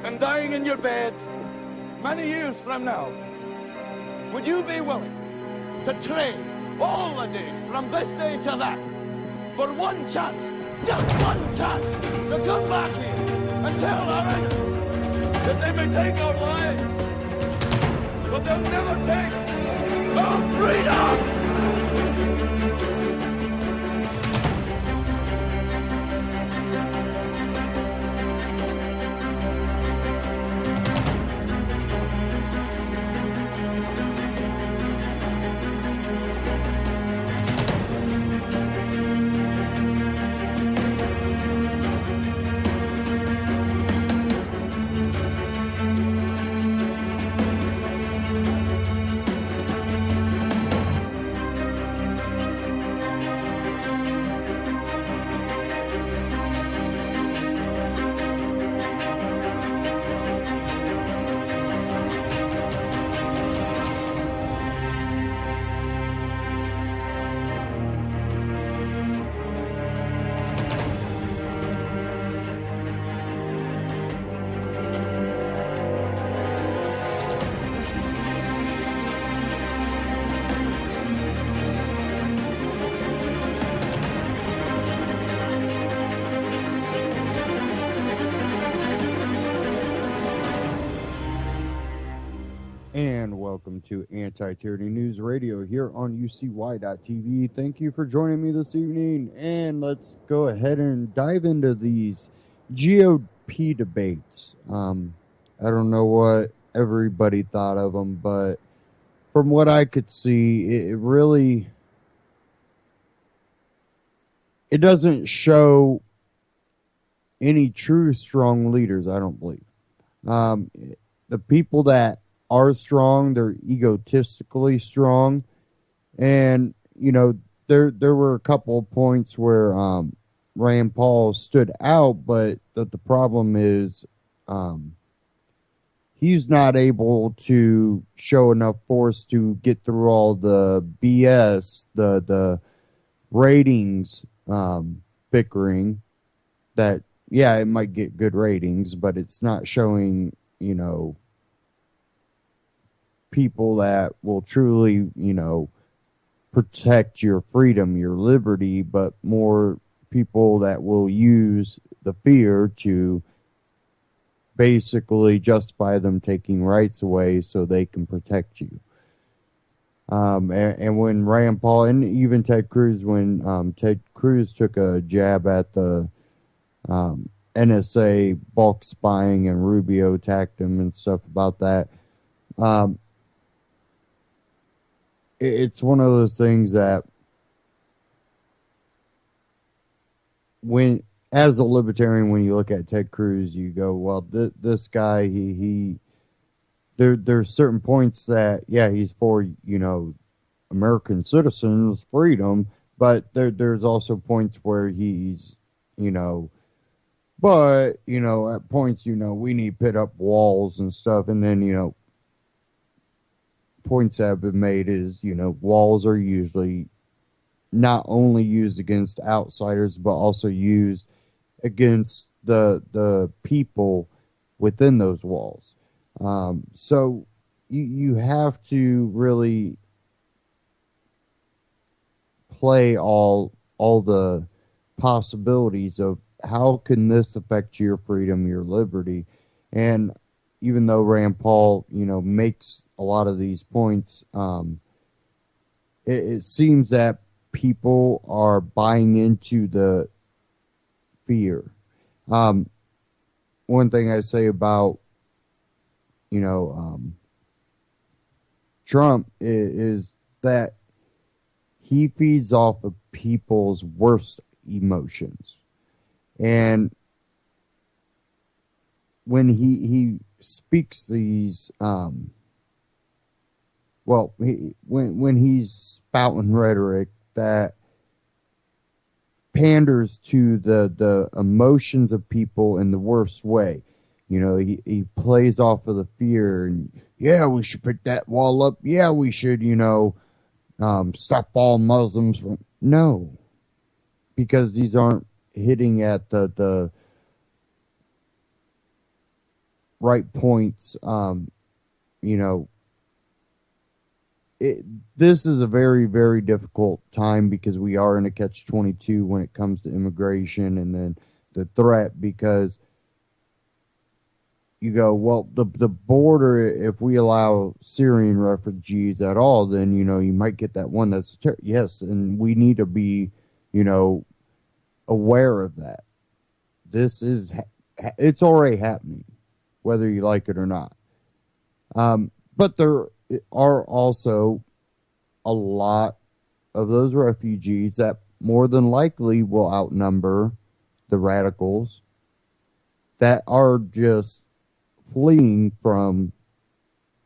and dying in your beds many years from now, would you be willing to trade all the days from this day to that for one chance, just one chance, to come back here and tell our enemies that they may take our lives, but they'll never take our freedom? And welcome to Anti-Tyranny News Radio here on UCY.tv. Thank you for joining me this evening, and let's go ahead and dive into these GOP debates. I don't know what everybody thought of them, but from what I could see, it doesn't show any true strong leaders, I don't believe. The people that are strong, they're egotistically strong, and there were a couple of points where Rand Paul stood out, but the problem is he's not able to show enough force to get through all the BS, the ratings bickering. That it might get good ratings, but it's not showing people that will truly, protect your freedom, your liberty, but more people that will use the fear to basically justify them taking rights away so they can protect you. And when Rand Paul and even Ted Cruz, when Ted Cruz took a jab at the NSA bulk spying and Rubio attacked him and stuff about that, it's one of those things that as a libertarian, when you look at Ted Cruz, you go, well, this guy, there's certain points that, he's for, American citizens' freedom, but there's also points where he's, but, at points, we need to put up walls and stuff, and then, points that have been made is, walls are usually not only used against outsiders, but also used against the people within those walls. So you have to really play all the possibilities of how can this affect your freedom, your liberty. And even though Rand Paul, makes a lot of these points, it seems that people are buying into the fear. One thing I say about, Trump is that he feeds off of people's worst emotions. And when he speaks these, when he's spouting rhetoric that panders to the emotions of people in the worst way, he plays off of the fear and, we should put that wall up. Yeah, we should, stop all Muslims from. No, because these aren't hitting at the right points. This is a very, very difficult time because we are in a catch-22 when it comes to immigration and then the threat, because you go, well, the border, if we allow Syrian refugees at all, then, you might get that one that's, yes, and we need to be, aware of that. It's already happening, whether you like it or not. But there are also a lot of those refugees that more than likely will outnumber the radicals that are just fleeing from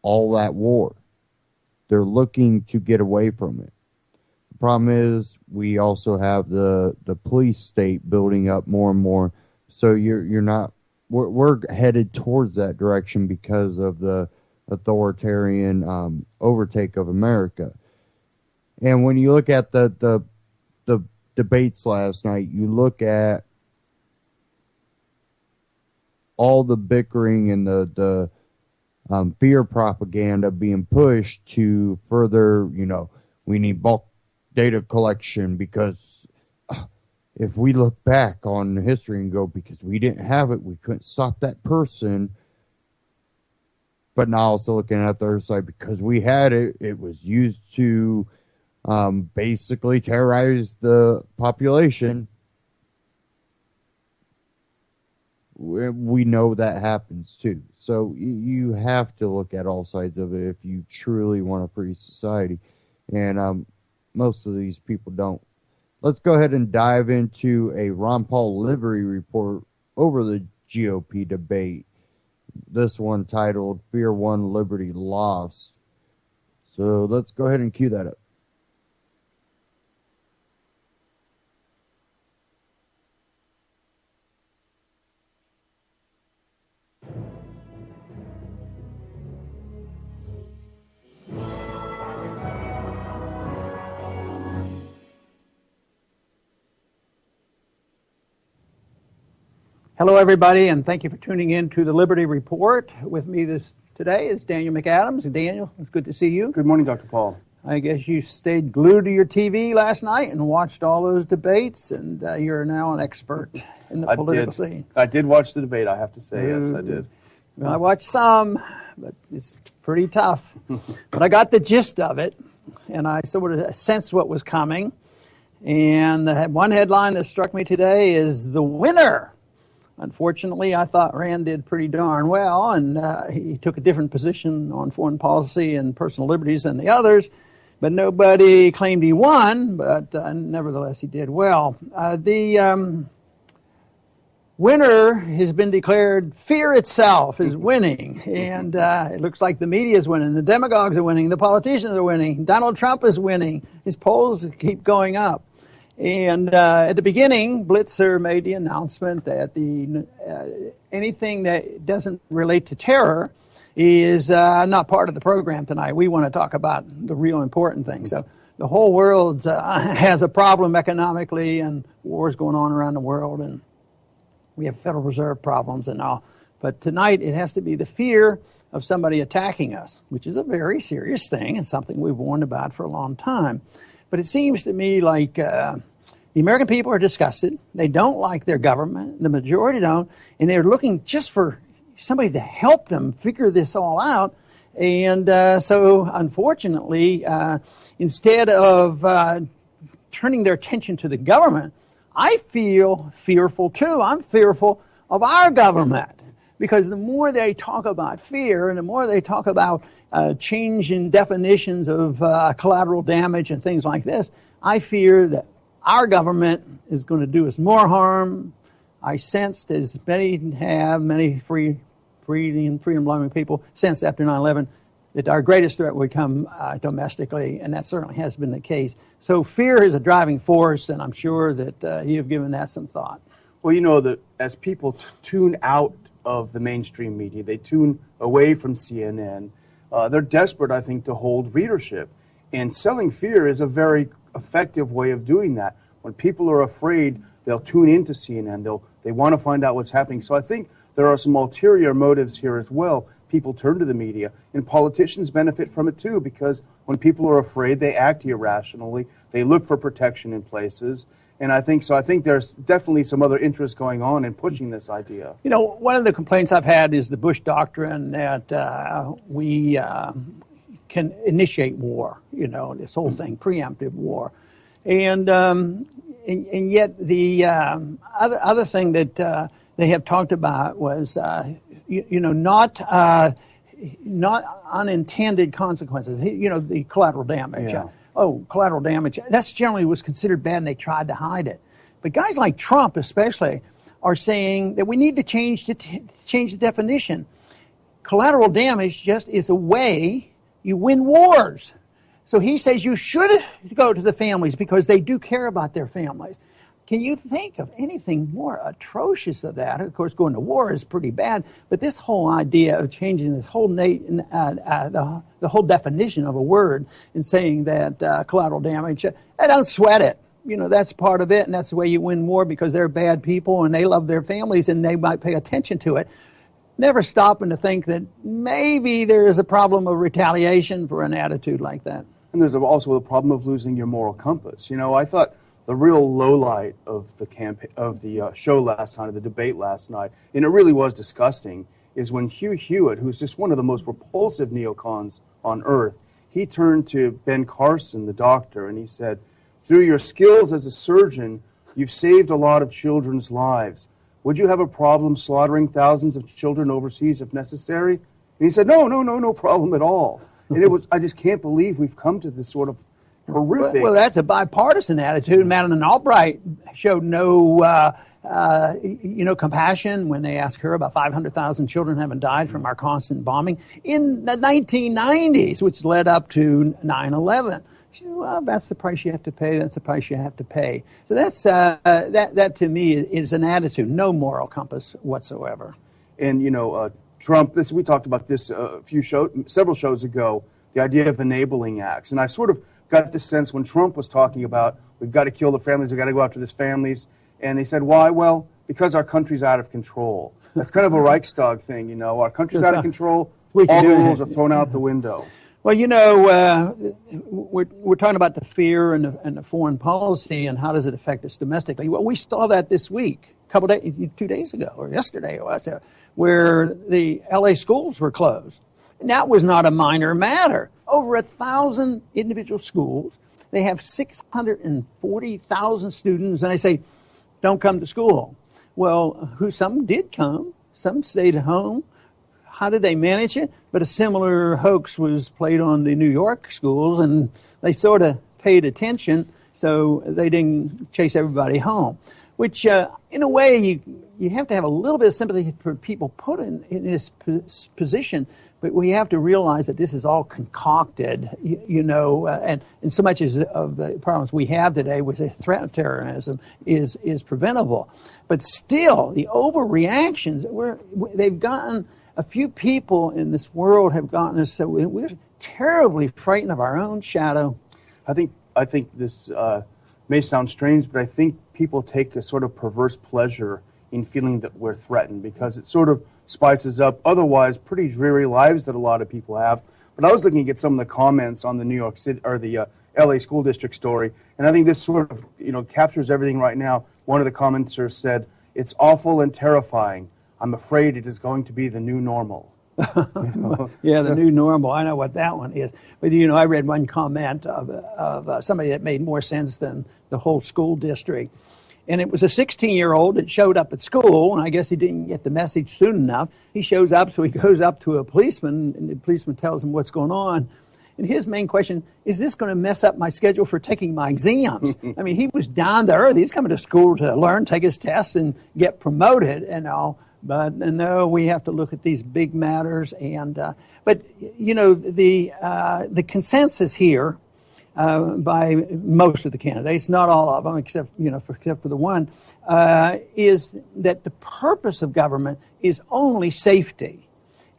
all that war. They're looking to get away from it. The problem is we also have the police state building up more and more. So we're headed towards that direction because of the authoritarian overtake of America. And when you look at the debates last night, you look at all the bickering and the fear propaganda being pushed to further, we need bulk data collection because if we look back on history and go, because we didn't have it, we couldn't stop that person. But now also looking at the other side, because we had it, it was used to basically terrorize the population. We know that happens too. So you have to look at all sides of it if you truly want a free society. And most of these people don't. Let's go ahead and dive into a Ron Paul Liberty report over the GOP debate. This one titled Fear Won, Liberty Lost. So let's go ahead and cue that up. Hello, everybody, and thank you for tuning in to the Liberty Report. With me today is Daniel McAdams. Daniel, it's good to see you. Good morning, Dr. Paul. I guess you stayed glued to your TV last night and watched all those debates, and you're now an expert in the political scene. I did watch the debate, I have to say. Yes, I did. Well, I watched some, but it's pretty tough. But I got the gist of it, and I sort of sensed what was coming. And one headline that struck me today is the winner. Unfortunately, I thought Rand did pretty darn well, and he took a different position on foreign policy and personal liberties than the others, but nobody claimed he won, but nevertheless, he did well. The winner has been declared. Fear itself is winning, and it looks like the media is winning, the demagogues are winning, the politicians are winning, Donald Trump is winning. His polls keep going up. And at the beginning, Blitzer made the announcement that anything that doesn't relate to terror is not part of the program tonight. We want to talk about the real important things. So the whole world has a problem economically, and wars going on around the world, and we have Federal Reserve problems and all. But tonight, it has to be the fear of somebody attacking us, which is a very serious thing and something we've warned about for a long time. But it seems to me like the American people are disgusted. They don't like their government. The majority don't. And they're looking just for somebody to help them figure this all out. And so, unfortunately, instead of turning their attention to the government, I feel fearful, too. I'm fearful of our government. Because the more they talk about fear and the more they talk about change in definitions of collateral damage and things like this, I fear that our government is going to do us more harm. I sensed, as many freedom-loving people sensed after 9/11, that our greatest threat would come domestically, and that certainly has been the case. So fear is a driving force, and I'm sure that you've given that some thought. Well, you know that as people tune out of the mainstream media, they tune away from CNN, they're desperate, I think, to hold readership. And selling fear is a very effective way of doing that. When people are afraid, they'll tune into CNN. They want to find out what's happening. So I think there are some ulterior motives here as well. People turn to the media, and politicians benefit from it too, because when people are afraid, they act irrationally. They look for protection in places. And I think there's definitely some other interest going on in pushing this idea. You know, one of the complaints I've had is the Bush doctrine that we can initiate war, you know, this whole thing, preemptive war. And yet the other thing that they have talked about was, not unintended consequences, you know, the collateral damage. Yeah. Collateral damage, that's generally was considered bad and they tried to hide it. But guys like Trump especially are saying that we need to change the definition. Collateral damage just is a way you win wars. So he says you should go to the families because they do care about their families. Can you think of anything more atrocious of that? Of course, going to war is pretty bad, but this whole idea of changing this whole the whole definition of a word and saying that collateral damage, I don't sweat it. You know, that's part of it, and that's the way you win war because they're bad people and they love their families and they might pay attention to it. Never stopping to think that maybe there is a problem of retaliation for an attitude like that. And there's also the problem of losing your moral compass. You know, I thought the real lowlight of the show last night, of the debate last night, and it really was disgusting, is when Hugh Hewitt, who's just one of the most repulsive neocons on earth, he turned to Ben Carson, the doctor, and he said, "Through your skills as a surgeon, you've saved a lot of children's lives. Would you have a problem slaughtering thousands of children overseas if necessary?" And he said, no problem at all. And I just can't believe we've come to this sort of horrific. Well, that's a bipartisan attitude. Madeleine Albright showed no, compassion when they asked her about 500,000 children having died from our constant bombing in the 1990s, which led up to 9/11. She said, well, that's the price you have to pay. That's the price you have to pay. So that's that to me is an attitude, no moral compass whatsoever. And Trump. We talked about this several shows ago. The idea of enabling acts, and I sort of got the sense when Trump was talking about we've got to kill the families, we've got to go after these families, and they said, why? Well, because our country's out of control. That's kind of a Reichstag thing, you know. Our country's out of control. All the rules are thrown out the window. Well, we're talking about the fear and the foreign policy and how does it affect us domestically. Well, we saw that this week, 2 days ago, or yesterday, where the LA schools were closed. And that was not a minor matter. Over 1,000 individual schools. They have 640,000 students, and they say, don't come to school. Well, some did come, some stayed at home. How did they manage it? But a similar hoax was played on the New York schools, and they sort of paid attention, so they didn't chase everybody home. Which, in a way, you have to have a little bit of sympathy for people put in this position, but we have to realize that this is all concocted, and so much of the problems we have today with the threat of terrorism is preventable. But still, the overreactions, they've gotten, a few people in this world have gotten us so we're terribly frightened of our own shadow. I think this may sound strange, but I think people take a sort of perverse pleasure in feeling that we're threatened because it sort of spices up otherwise pretty dreary lives that a lot of people have. But I was looking at some of the comments on the New York City or the LA school district story, and I think this sort of captures everything right now. One of the commenters said, "It's awful and terrifying. I'm afraid it is going to be the new normal." The new normal. I know what that one is. But, I read one comment of somebody that made more sense than the whole school district. And it was a 16-year-old that showed up at school, and I guess he didn't get the message soon enough. He shows up, so he goes up to a policeman, and the policeman tells him what's going on. And his main question, is this going to mess up my schedule for taking my exams? I mean, he was down to earth. He's coming to school to learn, take his tests, and get promoted and all. But no, we have to look at these big matters. And the consensus here by most of the candidates, not all of them, except for the one, is that the purpose of government is only safety.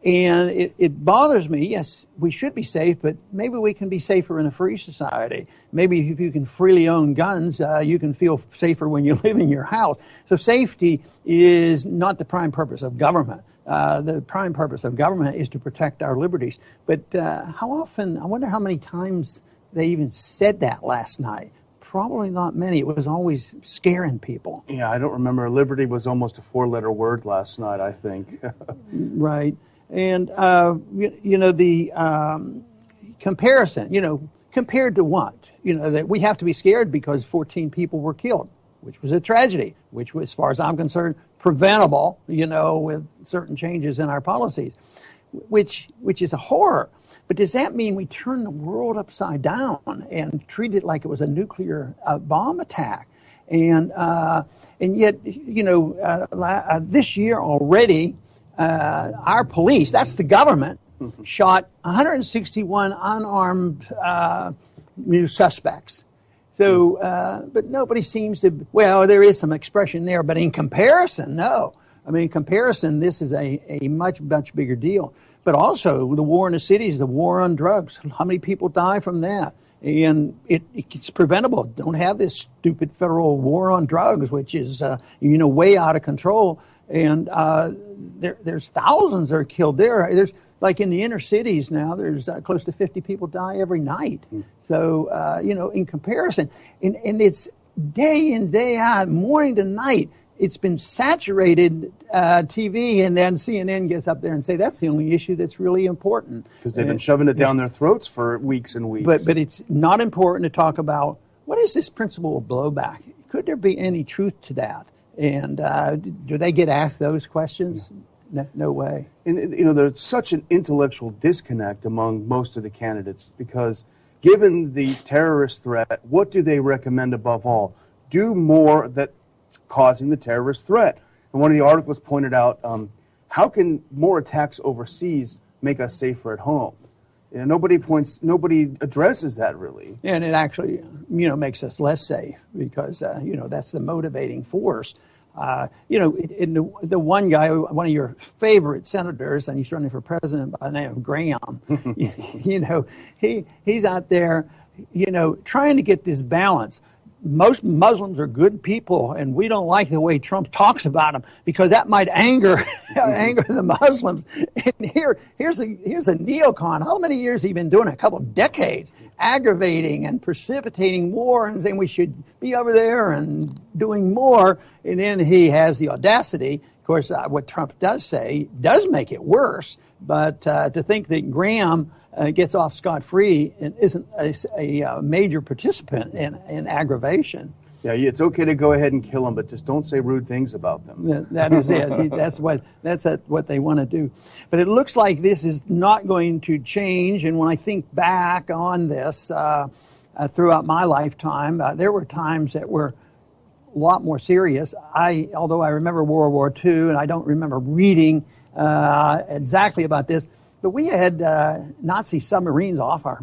And it bothers me. Yes, we should be safe, but maybe we can be safer in a free society. Maybe if you can freely own guns, you can feel safer when you live in your house. So safety is not the prime purpose of government. The prime purpose of government is to protect our liberties. But how often, I wonder how many times they even said that last night. Probably not many. It was always scaring people. Yeah, I don't remember. Liberty was almost a 4-letter word last night, I think. Right. And, the comparison, compared to what? That we have to be scared because 14 people were killed, which was a tragedy, which was, as far as I'm concerned, preventable, with certain changes in our policies, which is a horror. But does that mean we turn the world upside down and treat it like it was a nuclear bomb attack? And yet, this year already, our police, that's the government, shot 161 unarmed suspects. So, but nobody seems to, well, there is some expression there, but in comparison, no. I mean, in comparison, this is a much, much bigger deal. But also the war in the cities, the war on drugs. How many people die from that? And it's preventable. Don't have this stupid federal war on drugs, which is, way out of control. And there's thousands that are killed there. There's, like in the inner cities now, there's close to 50 people die every night. So, in comparison, and it's day in, day out, morning to night, it's been saturated TV, and then CNN gets up there and say that's the only issue that's really important. Because they've been shoving it down their throats for weeks and weeks. But it's not important to talk about what is this principle of blowback? Could there be any truth to that? And do they get asked those questions? No way. And, there's such an intellectual disconnect among most of the candidates because given the terrorist threat, what do they recommend above all? Do more that's causing the terrorist threat. And one of the articles pointed out, how can more attacks overseas make us safer at home? Nobody addresses that really. And it actually, makes us less safe because, that's the motivating force. The one guy, one of your favorite senators, and he's running for president by the name of Graham, he's out there, trying to get this balance. Most Muslims are good people, and we don't like the way Trump talks about them because that might anger the Muslims. And here's a neocon. How many years has he been doing it? A couple of decades, aggravating and precipitating war and saying we should be over there and doing more. And then he has the audacity. Of course, what Trump does say does make it worse. But to think that Graham gets off scot-free and isn't a major participant in aggravation. Yeah, it's okay to go ahead and kill them, but just don't say rude things about them. That is it. That's what they want to do. But it looks like this is not going to change. And when I think back on this throughout my lifetime, there were times that were a lot more serious. Although I remember World War II, and I don't remember reading exactly about this. But we had Nazi submarines off our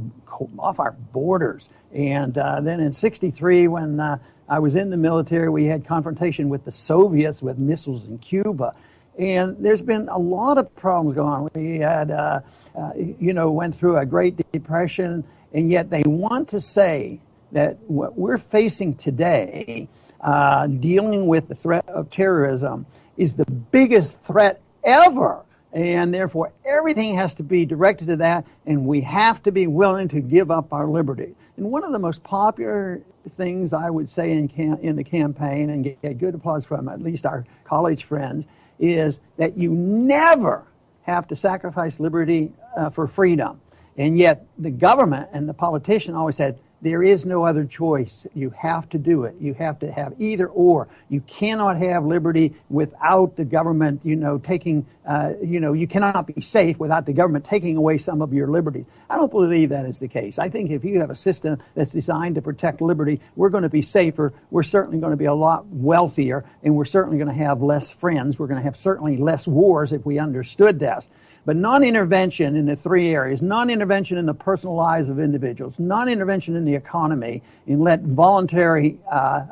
borders, and then in '63, when I was in the military, we had confrontation with the Soviets with missiles in Cuba, and there's been a lot of problems going on. We had, went through a Great Depression, and yet they want to say that what we're facing today, dealing with the threat of terrorism, is the biggest threat ever. And therefore, everything has to be directed to that, and we have to be willing to give up our liberty. And one of the most popular things I would say in the campaign, and get good applause from at least our college friends, is that you never have to sacrifice liberty for freedom. And yet, the government and the politician always said, there is no other choice. You have to do it. You have to have either or. You cannot have liberty without the government, taking, you cannot be safe without the government taking away some of your liberty. I don't believe that is the case. I think if you have a system that's designed to protect liberty, we're going to be safer. We're certainly going to be a lot wealthier, and we're certainly going to have less friends. We're going to have certainly less wars if we understood that. But non-intervention in the three areas, non-intervention in the personal lives of individuals, non-intervention in the economy, and let voluntary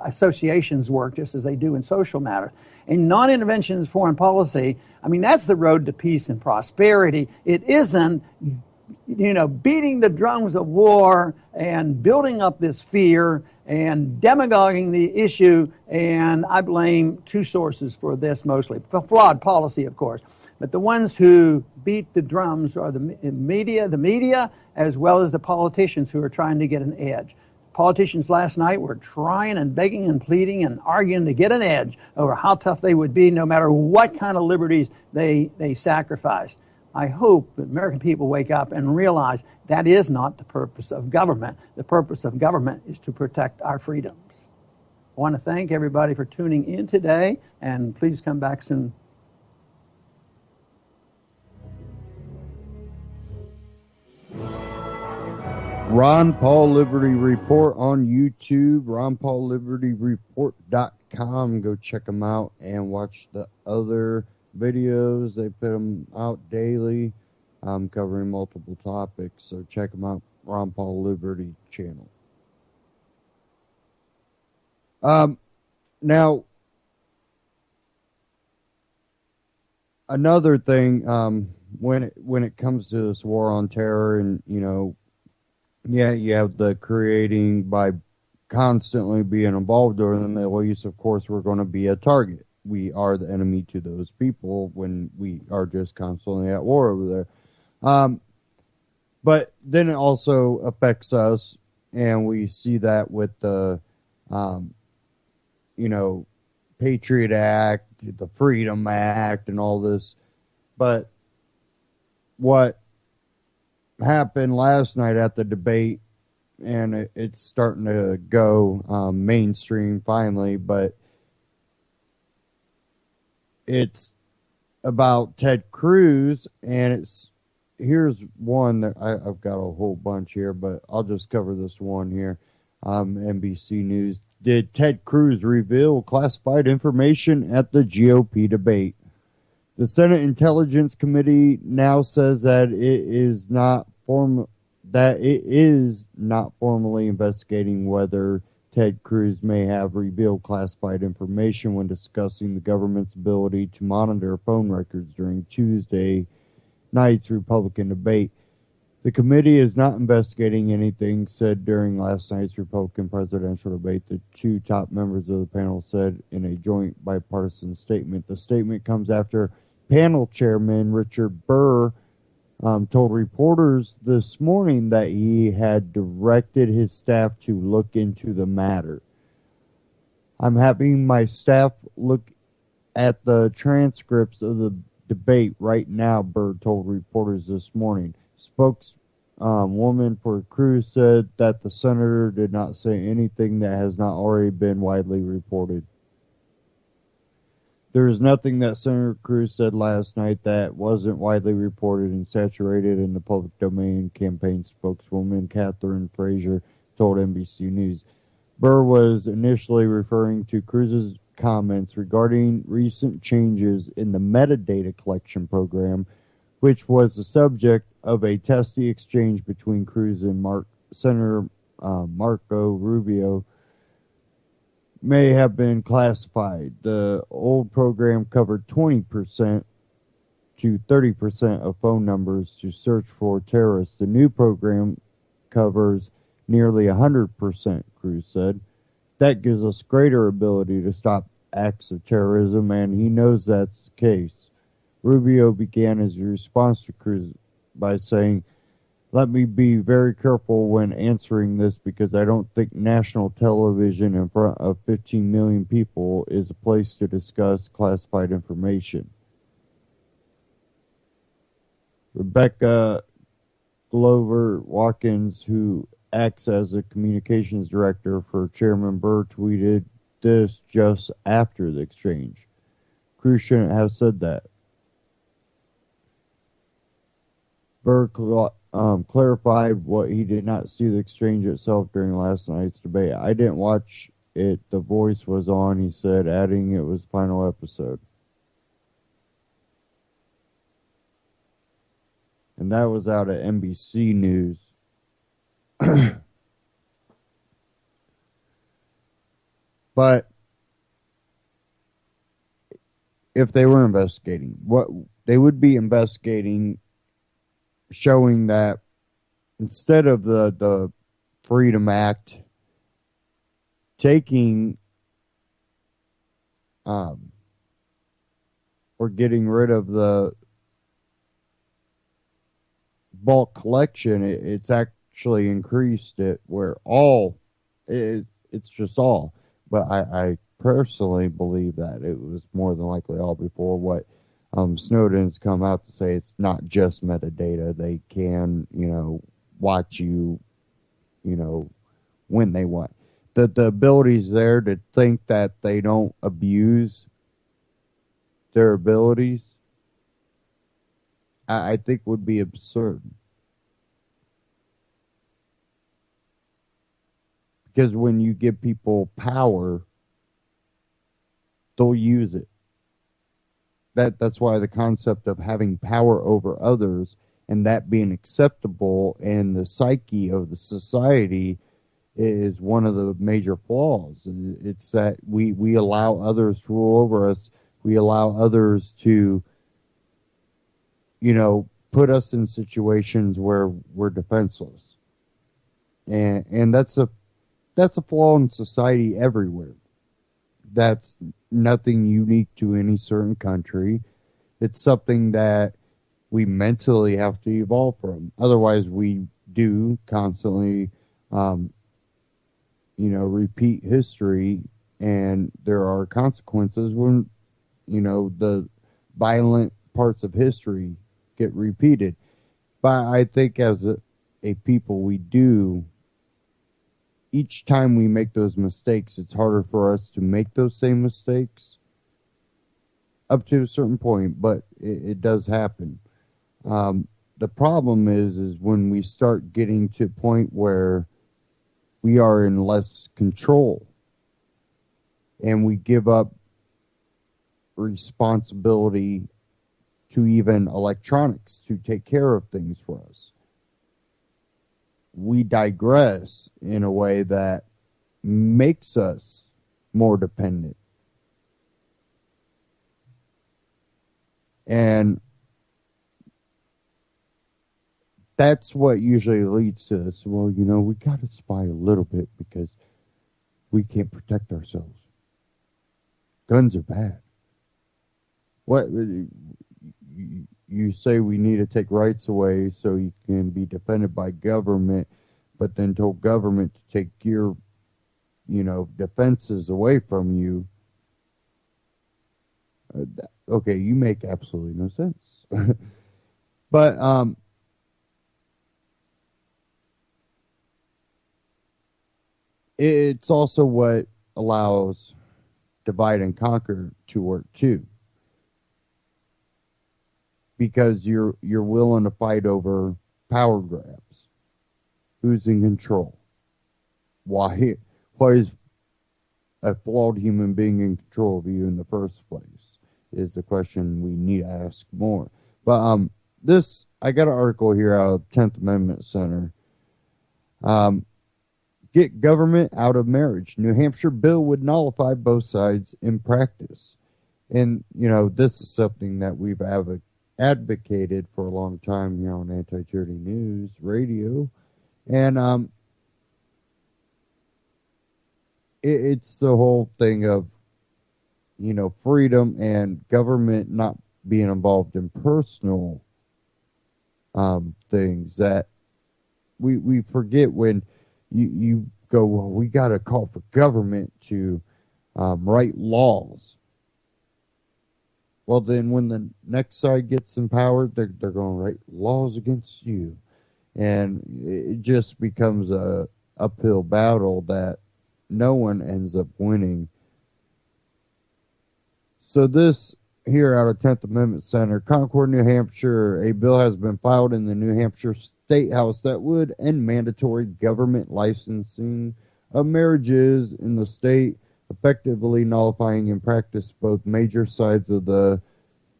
associations work just as they do in social matters, and non-intervention in foreign policy, I mean, that's the road to peace and prosperity. It isn't, beating the drums of war and building up this fear and demagoguing the issue. And I blame two sources for this mostly. Flawed policy, of course. But the ones who beat the drums are the media, as well as the politicians who are trying to get an edge. Politicians last night were trying and begging and pleading and arguing to get an edge over how tough they would be no matter what kind of liberties they sacrificed. I hope that American people wake up and realize that is not the purpose of government. The purpose of government is to protect our freedoms. I want to thank everybody for tuning in today, and please come back soon. Ron Paul Liberty Report on YouTube, ronpaullibertyreport.com. Go check them out and watch the other videos. They put them out daily, covering multiple topics. So check them out, Ron Paul Liberty channel. Now, another thing, when it comes to this war on terror, and you have the creating by constantly being involved during the Middle East. Of course, we're going to be a target. We are the enemy to those people when we are just constantly at war over there. But then it also affects us, and we see that with the, Patriot Act, the Freedom Act, and all this. But what happened last night at the debate, and it's starting to go mainstream finally, but it's about Ted Cruz, and here's one that I've got a whole bunch here, but I'll just cover this one here. NBC News. Did Ted Cruz reveal classified information at the GOP debate? The Senate Intelligence Committee now says that it is not formally investigating whether Ted Cruz may have revealed classified information when discussing the government's ability to monitor phone records during Tuesday night's Republican debate. The committee is not investigating anything said during last night's Republican presidential debate, the two top members of the panel said in a joint bipartisan statement. The statement comes after panel chairman Richard Burr told reporters this morning that he had directed his staff to look into the matter. I'm having my staff look at the transcripts of the debate right now, Burr told reporters this morning. Spokeswoman for Cruz said that the senator did not say anything that has not already been widely reported. There is nothing that Senator Cruz said last night that wasn't widely reported and saturated in the public domain, campaign spokeswoman Catherine Frazier told NBC News. Burr was initially referring to Cruz's comments regarding recent changes in the metadata collection program, which was the subject of a testy exchange between Cruz and Senator Marco Rubio, may have been classified. The old program covered 20% to 30% of phone numbers to search for terrorists. The new program covers nearly 100%, Cruz said. That gives us greater ability to stop acts of terrorism, and he knows that's the case. Rubio began his response to Cruz by saying, "Let me be very careful when answering this because I don't think national television in front of 15 million people is a place to discuss classified information." Rebecca Glover Watkins, who acts as a communications director for Chairman Burr, tweeted this just after the exchange. Cruz shouldn't have said that. Burr clarified what he did not see the exchange itself during last night's debate. "I didn't watch it. The voice was on," he said, adding it was the final episode. and that was out of NBC News. But if they were investigating, what they would be investigating, showing that instead of the Freedom Act taking or getting rid of the bulk collection, it's actually increased it where it's just all. But I personally believe that it was more than likely all before what Snowden's come out to say. It's not just metadata. They can, watch you, when they want. The ability's there to think that they don't abuse their abilities, I think would be absurd. Because when you give people power, they'll use it. That's why the concept of having power over others and that being acceptable in the psyche of the society is one of the major flaws. It's that we allow others to rule over us. We allow others to, put us in situations where we're defenseless. And that's a flaw in society everywhere. That's nothing unique to any certain country. It's something that we mentally have to evolve from. Otherwise, we do constantly, repeat history, and there are consequences when, the violent parts of history get repeated. But I think as a people, we do, each time we make those mistakes, it's harder for us to make those same mistakes up to a certain point, but it does happen. The problem is when we start getting to a point where we are in less control and we give up responsibility to even electronics to take care of things for us. We digress in a way that makes us more dependent. And that's what usually leads to this. Well, we got to spy a little bit because we can't protect ourselves. Guns are bad. What you say we need to take rights away so you can be defended by government, but then told government to take your, defenses away from you. Okay, you make absolutely no sense. But it's also what allows divide and conquer to work too. Because you're willing to fight over power grabs. Who's in control? Why is a flawed human being in control of you in the first place? Is the question we need to ask more. But I got an article here out of 10th Amendment Center. Get government out of marriage. New Hampshire bill would nullify both sides in practice. And, this is something that we've advocated for a long time here on Anti-Tyranny News Radio. And it's the whole thing of, freedom and government not being involved in personal things that we forget when you go, well, we got to call for government to write laws. Well, then when the next side gets empowered, they're going to write laws against you. And it just becomes a uphill battle that no one ends up winning. So this here out of 10th Amendment Center, Concord, New Hampshire, a bill has been filed in the New Hampshire State House that would end mandatory government licensing of marriages in the state, effectively nullifying in practice both major sides of the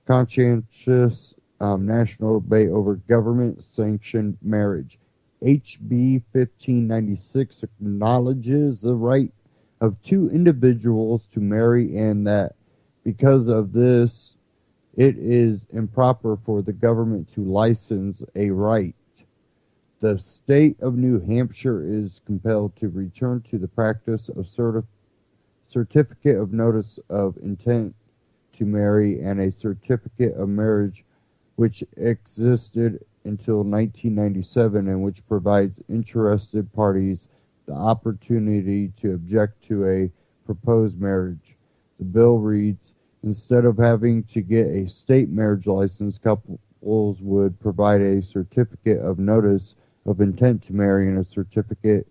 contentious national debate over government-sanctioned marriage. HB 1596 acknowledges the right of two individuals to marry, and that because of this, it is improper for the government to license a right. The state of New Hampshire is compelled to return to the practice of certificate of notice of intent to marry and a certificate of marriage, which existed until 1997 and which provides interested parties the opportunity to object to a proposed marriage. The bill reads, instead of having to get a state marriage license, couples would provide a certificate of notice of intent to marry and a certificate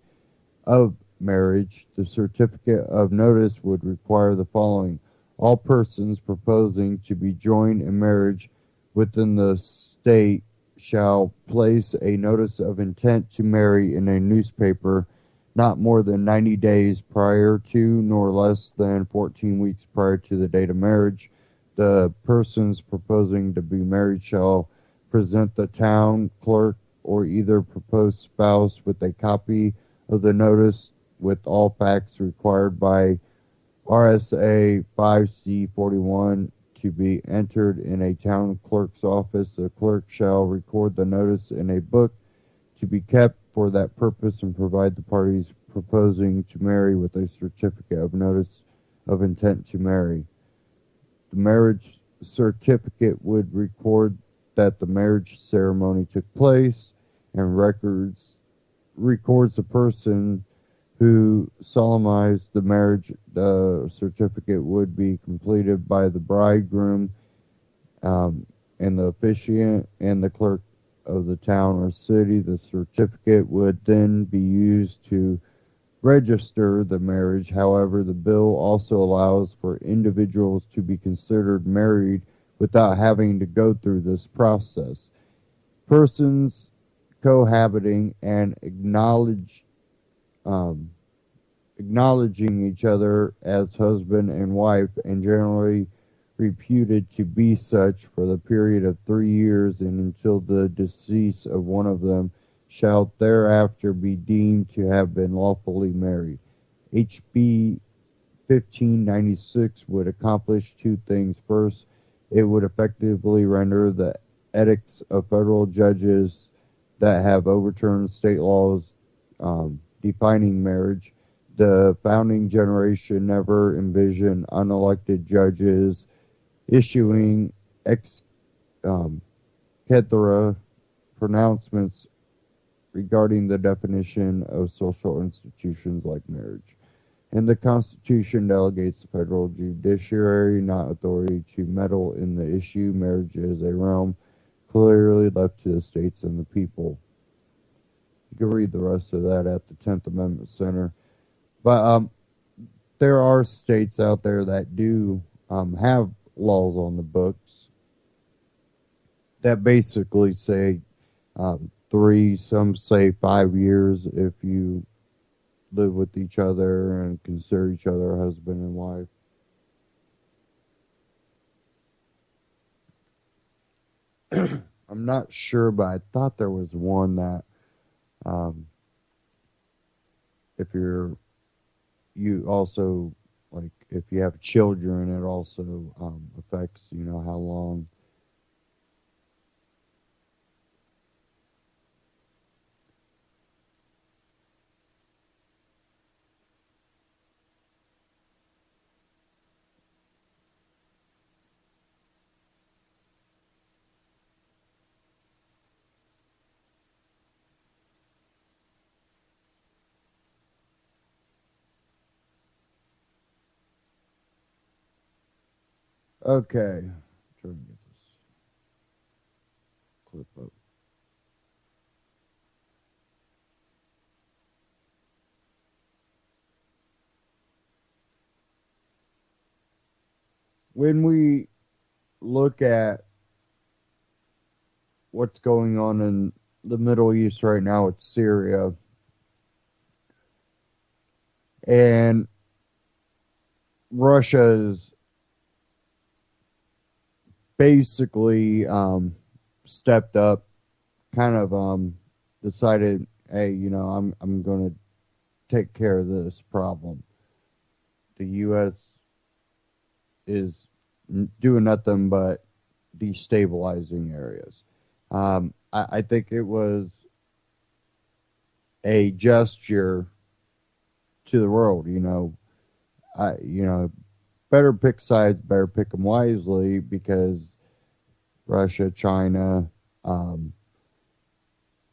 of marriage. The certificate of notice would require the following. All persons proposing to be joined in marriage within the state shall place a notice of intent to marry in a newspaper not more than 90 days prior to nor less than 14 weeks prior to the date of marriage. The persons proposing to be married shall present the town clerk or either proposed spouse with a copy of the notice with all facts required by RSA 5C41 to be entered in a town clerk's office. The clerk shall record the notice in a book to be kept for that purpose and provide the parties proposing to marry with a certificate of notice of intent to marry. The marriage certificate would record that the marriage ceremony took place and records the person who solemnized the marriage. The certificate would be completed by the bridegroom and the officiant and the clerk of the town or city. The certificate would then be used to register the marriage. However, the bill also allows for individuals to be considered married without having to go through this process. Persons cohabiting and acknowledging each other as husband and wife, and generally reputed to be such for the period of 3 years and until the decease of one of them, shall thereafter be deemed to have been lawfully married. HB 1596 would accomplish two things. First, it would effectively render the edicts of federal judges that have overturned state laws defining marriage. The founding generation never envisioned unelected judges issuing ex cathedra pronouncements regarding the definition of social institutions like marriage. And the Constitution delegates the federal judiciary not authority to meddle in the issue. Marriage is a realm clearly left to the states and the people. You can read the rest of that at the 10th Amendment Center. But there are states out there that do have laws on the books that basically say 3, some say 5 years if you live with each other and consider each other husband and wife. I'm not sure, but I thought there was one that if you also, like, if you have children, it also affects, how long. Okay, trying to get this clip up. When we look at what's going on in the Middle East right now with Syria, and Russia is basically stepped up, kind of decided, hey, I'm going to take care of this problem. The U.S. is doing nothing but destabilizing areas. I think it was a gesture to the world. Better pick sides, better pick them wisely, because Russia, China,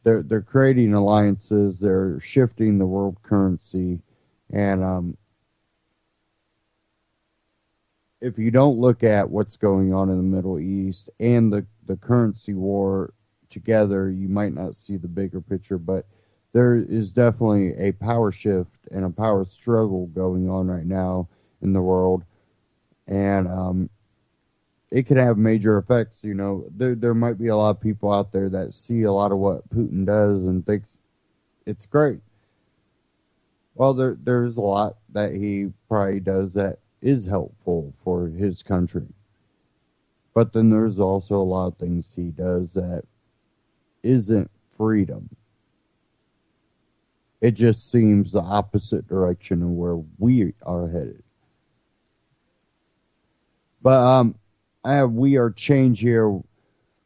they're creating alliances. They're shifting the world currency, and if you don't look at what's going on in the Middle East and the currency war together, you might not see the bigger picture. But there is definitely a power shift and a power struggle going on right now in the world, and it could have major effects. There might be a lot of people out there that see a lot of what Putin does and thinks it's great. Well, there's a lot that he probably does that is helpful for his country. But then there's also a lot of things he does that isn't freedom. It just seems the opposite direction of where we are headed. But I have We Are Change here.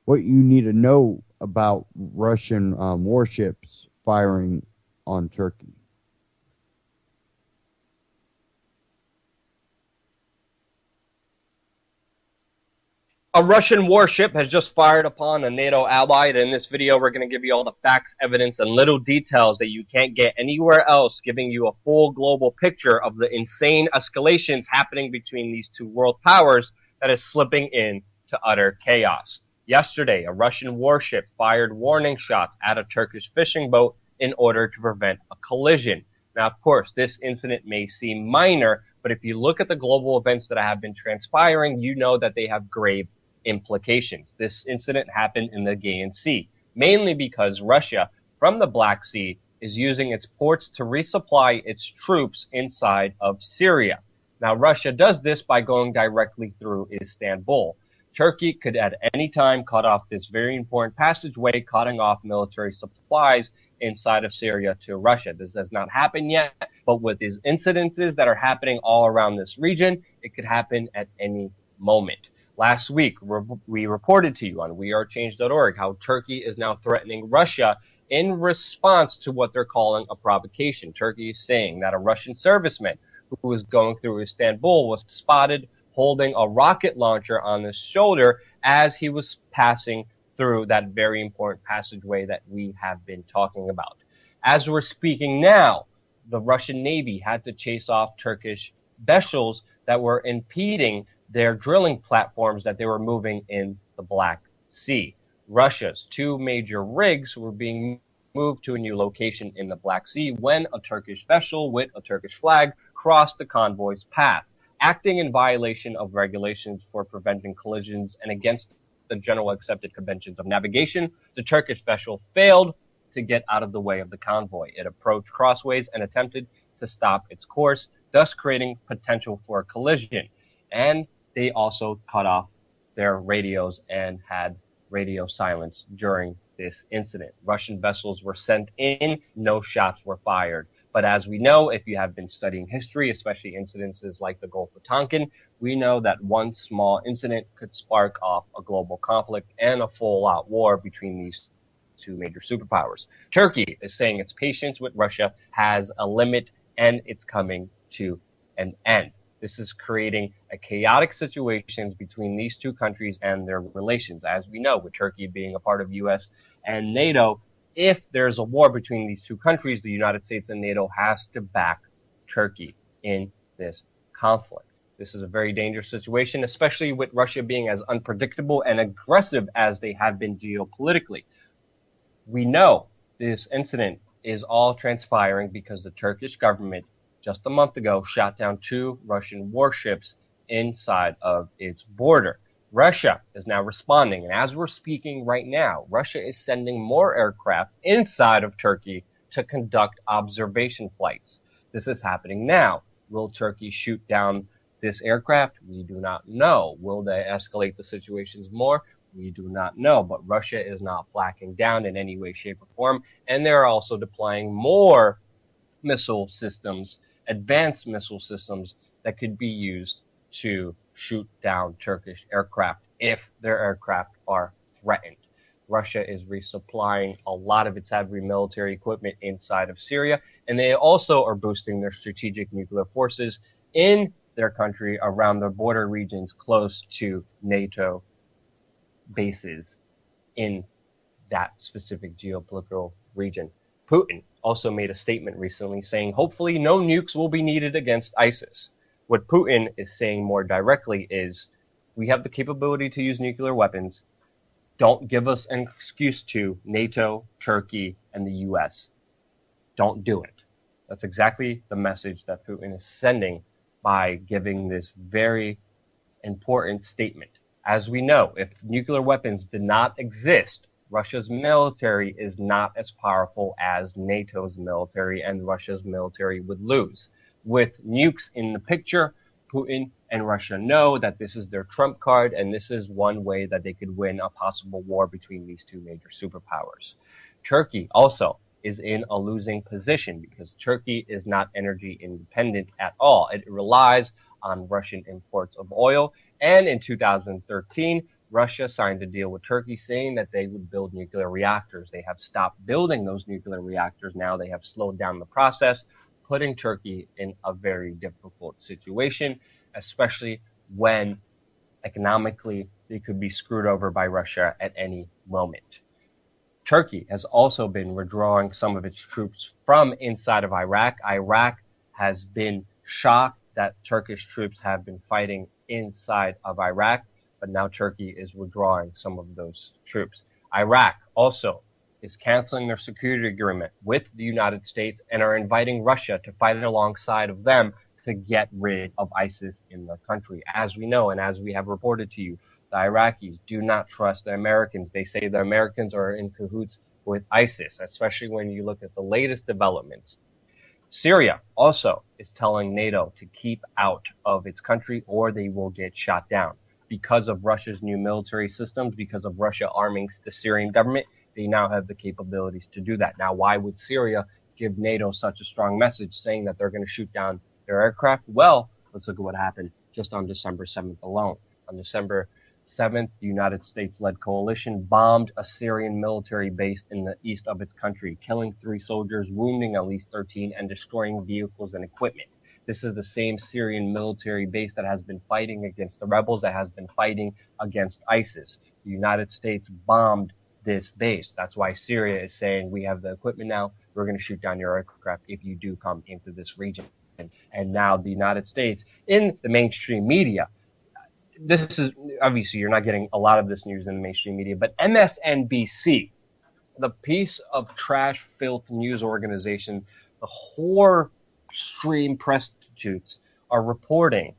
What you need to know about Russian warships firing on Turkey. A Russian warship has just fired upon a NATO ally, and in this video we're going to give you all the facts, evidence, and little details that you can't get anywhere else, giving you a full global picture of the insane escalations happening between these two world powers that is slipping into utter chaos. Yesterday, a Russian warship fired warning shots at a Turkish fishing boat in order to prevent a collision. Now, of course, this incident may seem minor, but if you look at the global events that have been transpiring, you know that they have grave implications. This incident happened in the Aegean Sea, mainly because Russia, from the Black Sea, is using its ports to resupply its troops inside of Syria. Now, Russia does this by going directly through Istanbul. Turkey could at any time cut off this very important passageway, cutting off military supplies inside of Syria to Russia. This has not happened yet, but with these incidences that are happening all around this region, it could happen at any moment. Last week, we reported to you on wearechange.org how Turkey is now threatening Russia in response to what they're calling a provocation. Turkey is saying that a Russian serviceman who was going through Istanbul was spotted holding a rocket launcher on his shoulder as he was passing through that very important passageway that we have been talking about. As we're speaking now, the Russian Navy had to chase off Turkish vessels that were impeding their drilling platforms that they were moving in the Black Sea. Russia's two major rigs were being moved to a new location in the Black Sea when a Turkish vessel with a Turkish flag crossed the convoy's path. Acting in violation of regulations for preventing collisions and against the general accepted conventions of navigation, the Turkish vessel failed to get out of the way of the convoy. It approached crossways and attempted to stop its course, thus creating potential for a collision. And they also cut off their radios and had radio silence during this incident. Russian vessels were sent in, no shots were fired. But as we know, if you have been studying history, especially incidences like the Gulf of Tonkin, we know that one small incident could spark off a global conflict and a full-out war between these two major superpowers. Turkey is saying its patience with Russia has a limit and it's coming to an end. This is creating a chaotic situation between these two countries and their relations. As we know, with Turkey being a part of U.S. and NATO, if there's a war between these two countries, the United States and NATO has to back Turkey in this conflict. This is a very dangerous situation, especially with Russia being as unpredictable and aggressive as they have been geopolitically. We know this incident is all transpiring because the Turkish government just a month ago shot down two Russian warships inside of its border. Russia is now responding, and as we're speaking right now, Russia is sending more aircraft inside of Turkey to conduct observation flights. This is happening now. Will Turkey shoot down this aircraft? We do not know. Will they escalate the situations more? We do not know, but Russia is not backing down in any way, shape, or form, and they're also deploying more missile systems, advanced missile systems that could be used to shoot down Turkish aircraft if their aircraft are threatened. Russia is resupplying a lot of its heavy military equipment inside of Syria, and they also are boosting their strategic nuclear forces in their country around their border regions close to NATO bases in that specific geopolitical region. Putin also made a statement recently saying hopefully no nukes will be needed against ISIS. What Putin is saying more directly is we have the capability to use nuclear weapons. Don't give us an excuse to NATO, Turkey, and the US. Don't do it. That's exactly the message that Putin is sending by giving this very important statement. As we know, if nuclear weapons did not exist, Russia's military is not as powerful as NATO's military, and Russia's military would lose. With nukes in the picture, Putin and Russia know that this is their trump card, and this is one way that they could win a possible war between these two major superpowers. Turkey also is in a losing position because Turkey is not energy independent at all. It relies on Russian imports of oil, and in 2013, Russia signed a deal with Turkey saying that they would build nuclear reactors. They have stopped building those nuclear reactors now. They have slowed down the process, putting Turkey in a very difficult situation, especially when economically they could be screwed over by Russia at any moment. Turkey has also been withdrawing some of its troops from inside of Iraq. Iraq has been shocked that Turkish troops have been fighting inside of Iraq, but now Turkey is withdrawing some of those troops. Iraq also is canceling their security agreement with the United States and are inviting Russia to fight alongside of them to get rid of ISIS in their country. As we know, and as we have reported to you, the Iraqis do not trust the Americans. They say the Americans are in cahoots with ISIS, especially when you look at the latest developments. Syria also is telling NATO to keep out of its country or they will get shot down. Because of Russia's new military systems, because of Russia arming the Syrian government, they now have the capabilities to do that. Now, why would Syria give NATO such a strong message saying that they're going to shoot down their aircraft? Well, let's look at what happened just on December 7th alone. On December 7th, the United States-led coalition bombed a Syrian military base in the east of its country, killing 3 soldiers, wounding at least 13, and destroying vehicles and equipment. This is the same Syrian military base that has been fighting against the rebels, that has been fighting against ISIS. The United States bombed this base. That's why Syria is saying, we have the equipment now, we're going to shoot down your aircraft if you do come into this region. And now the United States, in the mainstream media, this is, obviously you're not getting a lot of this news in the mainstream media, but MSNBC, the piece of trash filth news organization, the whore stream prostitutes are reporting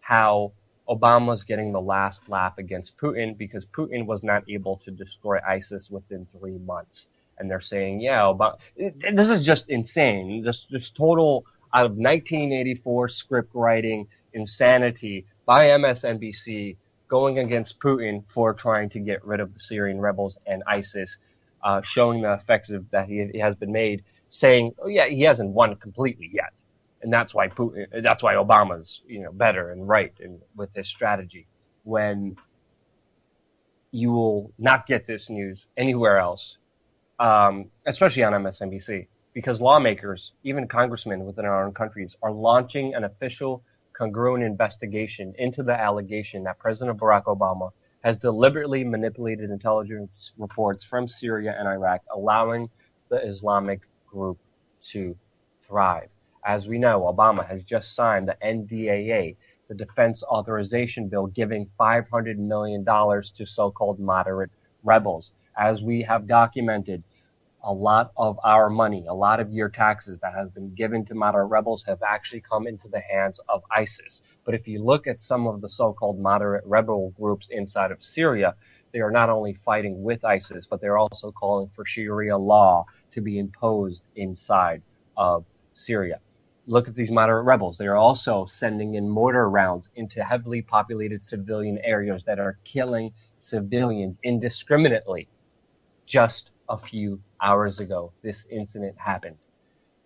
how Obama's getting the last laugh against Putin because Putin was not able to destroy ISIS within 3 months. And they're saying, yeah, Obama, this is just insane. This total out of 1984 script writing insanity by MSNBC going against Putin for trying to get rid of the Syrian rebels and ISIS, showing the effects that he has been made, saying, oh yeah, he hasn't won completely yet. And that's why Obama's, better and right with his strategy. When you will not get this news anywhere else, especially on MSNBC, because lawmakers, even congressmen within our own countries, are launching an official congruent investigation into the allegation that President Barack Obama has deliberately manipulated intelligence reports from Syria and Iraq, allowing the Islamic group to thrive. As we know, Obama has just signed the NDAA, the Defense Authorization Bill, giving $500 million to so-called moderate rebels. As we have documented, a lot of our money, a lot of your taxes that has been given to moderate rebels have actually come into the hands of ISIS. But if you look at some of the so-called moderate rebel groups inside of Syria, they are not only fighting with ISIS, but they're also calling for Sharia law to be imposed inside of Syria. Look at these moderate rebels. They are also sending in mortar rounds into heavily populated civilian areas that are killing civilians indiscriminately. Just a few hours ago, this incident happened.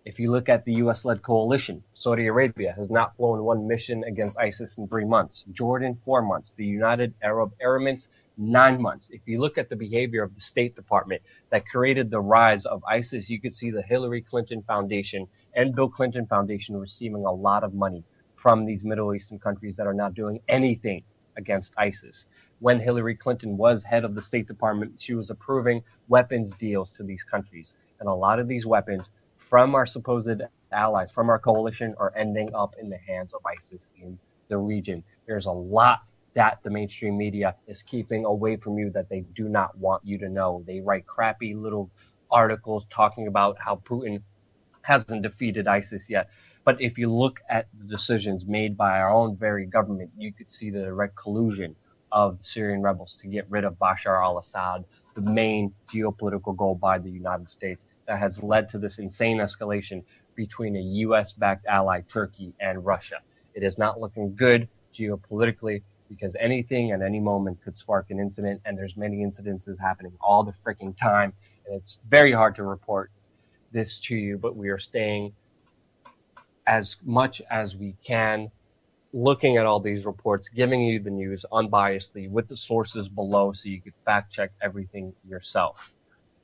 If you look at the U.S.-led coalition, Saudi Arabia has not flown one mission against ISIS in 3 months. Jordan, 4 months. The United Arab Emirates, 9 months. If you look at the behavior of the State Department that created the rise of ISIS, you could see the Hillary Clinton Foundation and Bill Clinton Foundation receiving a lot of money from these Middle Eastern countries that are not doing anything against ISIS. When Hillary Clinton was head of the State Department, she was approving weapons deals to these countries. And a lot of these weapons from our supposed allies, from our coalition, are ending up in the hands of ISIS in the region. There's a lot that the mainstream media is keeping away from you that they do not want you to know. They write crappy little articles talking about how Putin hasn't defeated ISIS yet. But if you look at the decisions made by our own very government, you could see the direct collusion of the Syrian rebels to get rid of Bashar al-Assad, the main geopolitical goal by the United States, that has led to this insane escalation between a U.S.-backed ally, Turkey, and Russia. It is not looking good geopolitically because anything at any moment could spark an incident, and there's many incidences happening all the freaking time, and it's very hard to report this to you, but we are staying as much as we can, looking at all these reports, giving you the news unbiasedly with the sources below so you can fact check everything yourself.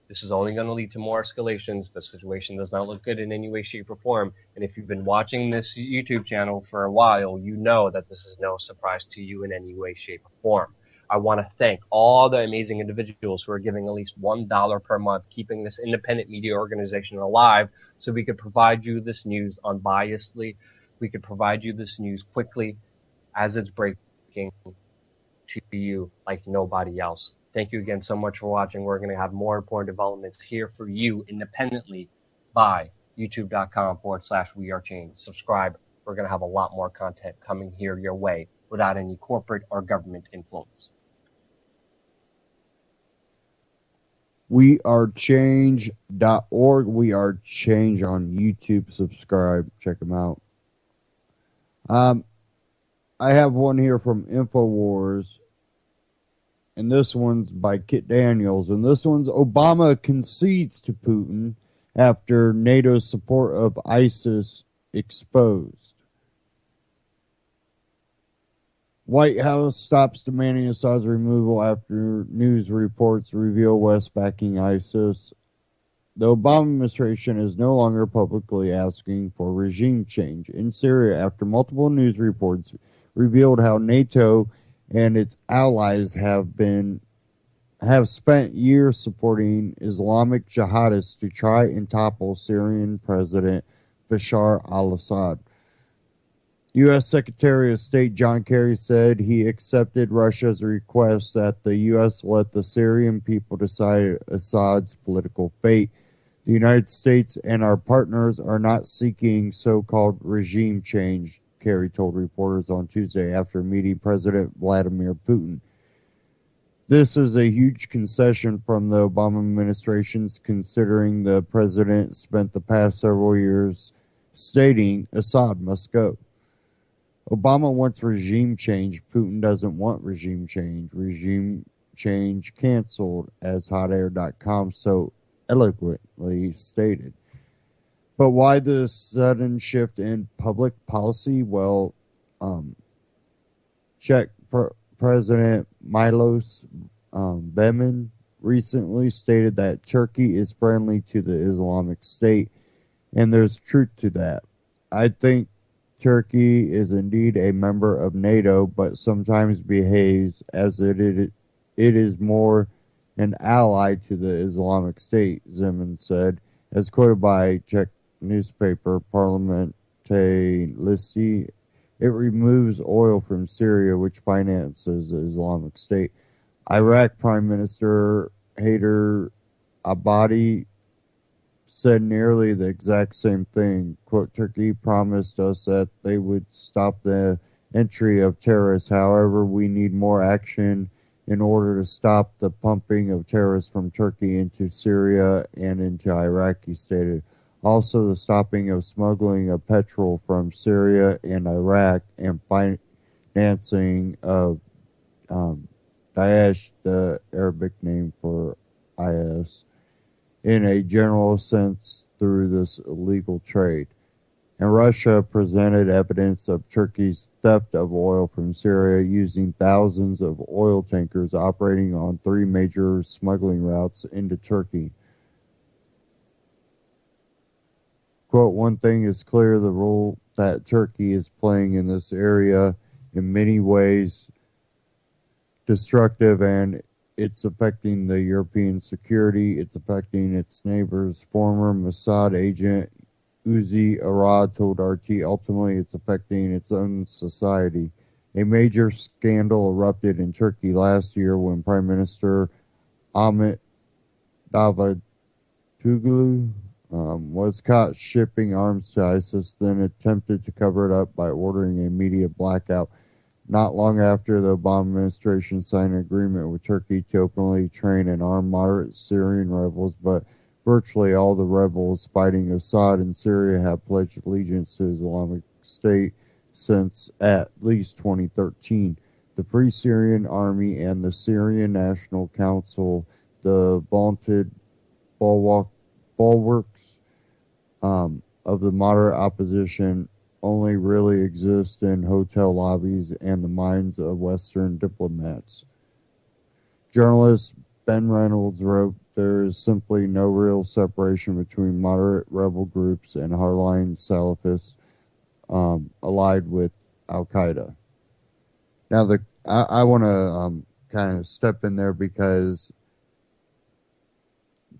This is only going to lead to more escalations. The situation does not look good in any way, shape, or form. And if you've been watching this YouTube channel for a while, you know that this is no surprise to you in any way, shape, or form. I want to thank all the amazing individuals who are giving at least $1 per month, keeping this independent media organization alive so we could provide you this news unbiasedly. We could provide you this news quickly as it's breaking to you like nobody else. Thank you again so much for watching. We're going to have more important developments here for you independently by youtube.com/wearechange. Subscribe. We're going to have a lot more content coming here your way without any corporate or government influence. wearechange.org. We Are Change on YouTube. Subscribe. Check them out. I have one here from InfoWars. And this one's by Kit Daniels. And this one's Obama concedes to Putin after NATO's support of ISIS exposed. White House stops demanding Assad's removal after news reports reveal West backing ISIS. The Obama administration is no longer publicly asking for regime change in Syria after multiple news reports revealed how NATO and its allies have spent years supporting Islamic jihadists to try and topple Syrian President Bashar al-Assad. U.S. Secretary of State John Kerry said he accepted Russia's request that the U.S. let the Syrian people decide Assad's political fate. The United States and our partners are not seeking so-called regime change, Kerry told reporters on Tuesday after meeting President Vladimir Putin. This is a huge concession from the Obama administration, considering the president spent the past several years stating Assad must go. Obama wants regime change. Putin doesn't want regime change. Regime change canceled, as HotAir.com so eloquently stated. But why the sudden shift in public policy? Well, Czech President Milos Zeman recently stated that Turkey is friendly to the Islamic State, and there's truth to that. I think Turkey is indeed a member of NATO, but sometimes behaves as it is more an ally to the Islamic State, Zeman said, as quoted by Czech newspaper Parlamentary Listy. It removes oil from Syria, which finances the Islamic State. Iraq Prime Minister Haider Abadi said nearly the exact same thing. Quote, Turkey promised us that they would stop the entry of terrorists. However, we need more action in order to stop the pumping of terrorists from Turkey into Syria and into Iraq, he stated. Also, the stopping of smuggling of petrol from Syria and Iraq and financing of Daesh, the Arabic name for IS, in a general sense through this illegal trade. And Russia presented evidence of Turkey's theft of oil from Syria using thousands of oil tankers operating on 3 major smuggling routes into Turkey. Quote, one thing is clear, the role that Turkey is playing in this area in many ways destructive, and it's affecting the European security, it's affecting its neighbors. Former Mossad agent Uzi Arad told RT, ultimately it's affecting its own society. A major scandal erupted in Turkey last year when Prime Minister Ahmet Davutoglu was caught shipping arms to ISIS, then attempted to cover it up by ordering a media blackout. Not long after, the Obama administration signed an agreement with Turkey to openly train and arm moderate Syrian rebels, but virtually all the rebels fighting Assad in Syria have pledged allegiance to Islamic State since at least 2013. The Free Syrian Army and the Syrian National Council, the vaunted bulwarks of the moderate opposition, only really exist in hotel lobbies and the minds of Western diplomats. Journalist Ben Reynolds wrote, there is simply no real separation between moderate rebel groups and hardline Salafists allied with Al-Qaeda. Now, I want to kind of step in there because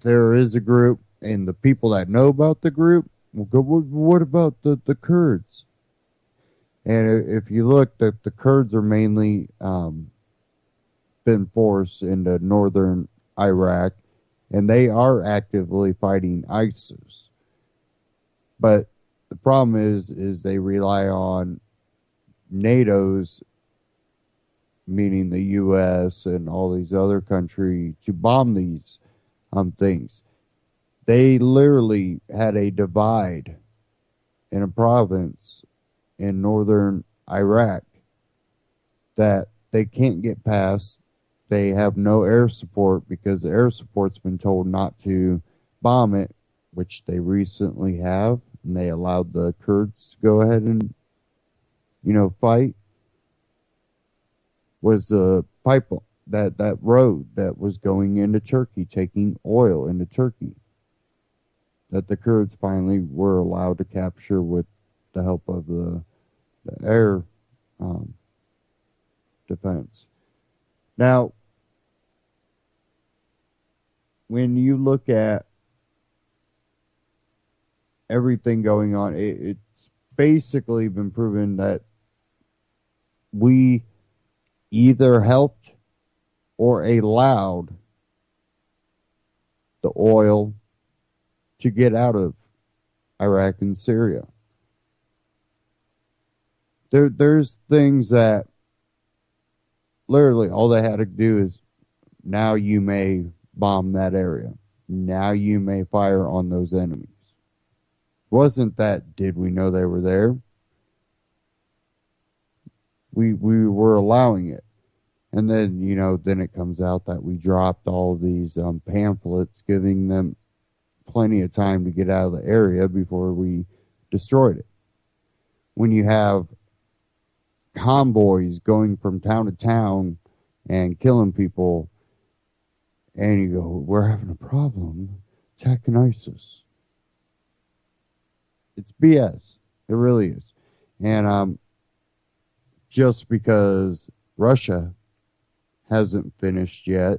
there is a group, and the people that know about the group will go, what about the Kurds? And if you look, the Kurds are mainly been forced into northern Iraq, and they are actively fighting ISIS. But the problem is they rely on NATO's, meaning the U.S. and all these other countries, to bomb these things. They literally had a divide in a province in northern Iraq that they can't get past. They have no air support because the air support's been told not to bomb it, which they recently have, and they allowed the Kurds to go ahead and, fight. Was the pipe, that road that was going into Turkey, taking oil into Turkey, that the Kurds finally were allowed to capture with the help of the air defense. Now, when you look at everything going on, it's basically been proven that we either helped or allowed the oil to get out of Iraq and Syria. There's things that literally all they had to do is, now you may bomb that area. Now you may fire on those enemies. Wasn't that, did we know they were there? We were allowing it. And then, then it comes out that we dropped all these pamphlets giving them plenty of time to get out of the area before we destroyed it. When you have convoys going from town to town and killing people, and you go, we're having a problem attacking ISIS. It's BS. It really is. And just because Russia hasn't finished yet,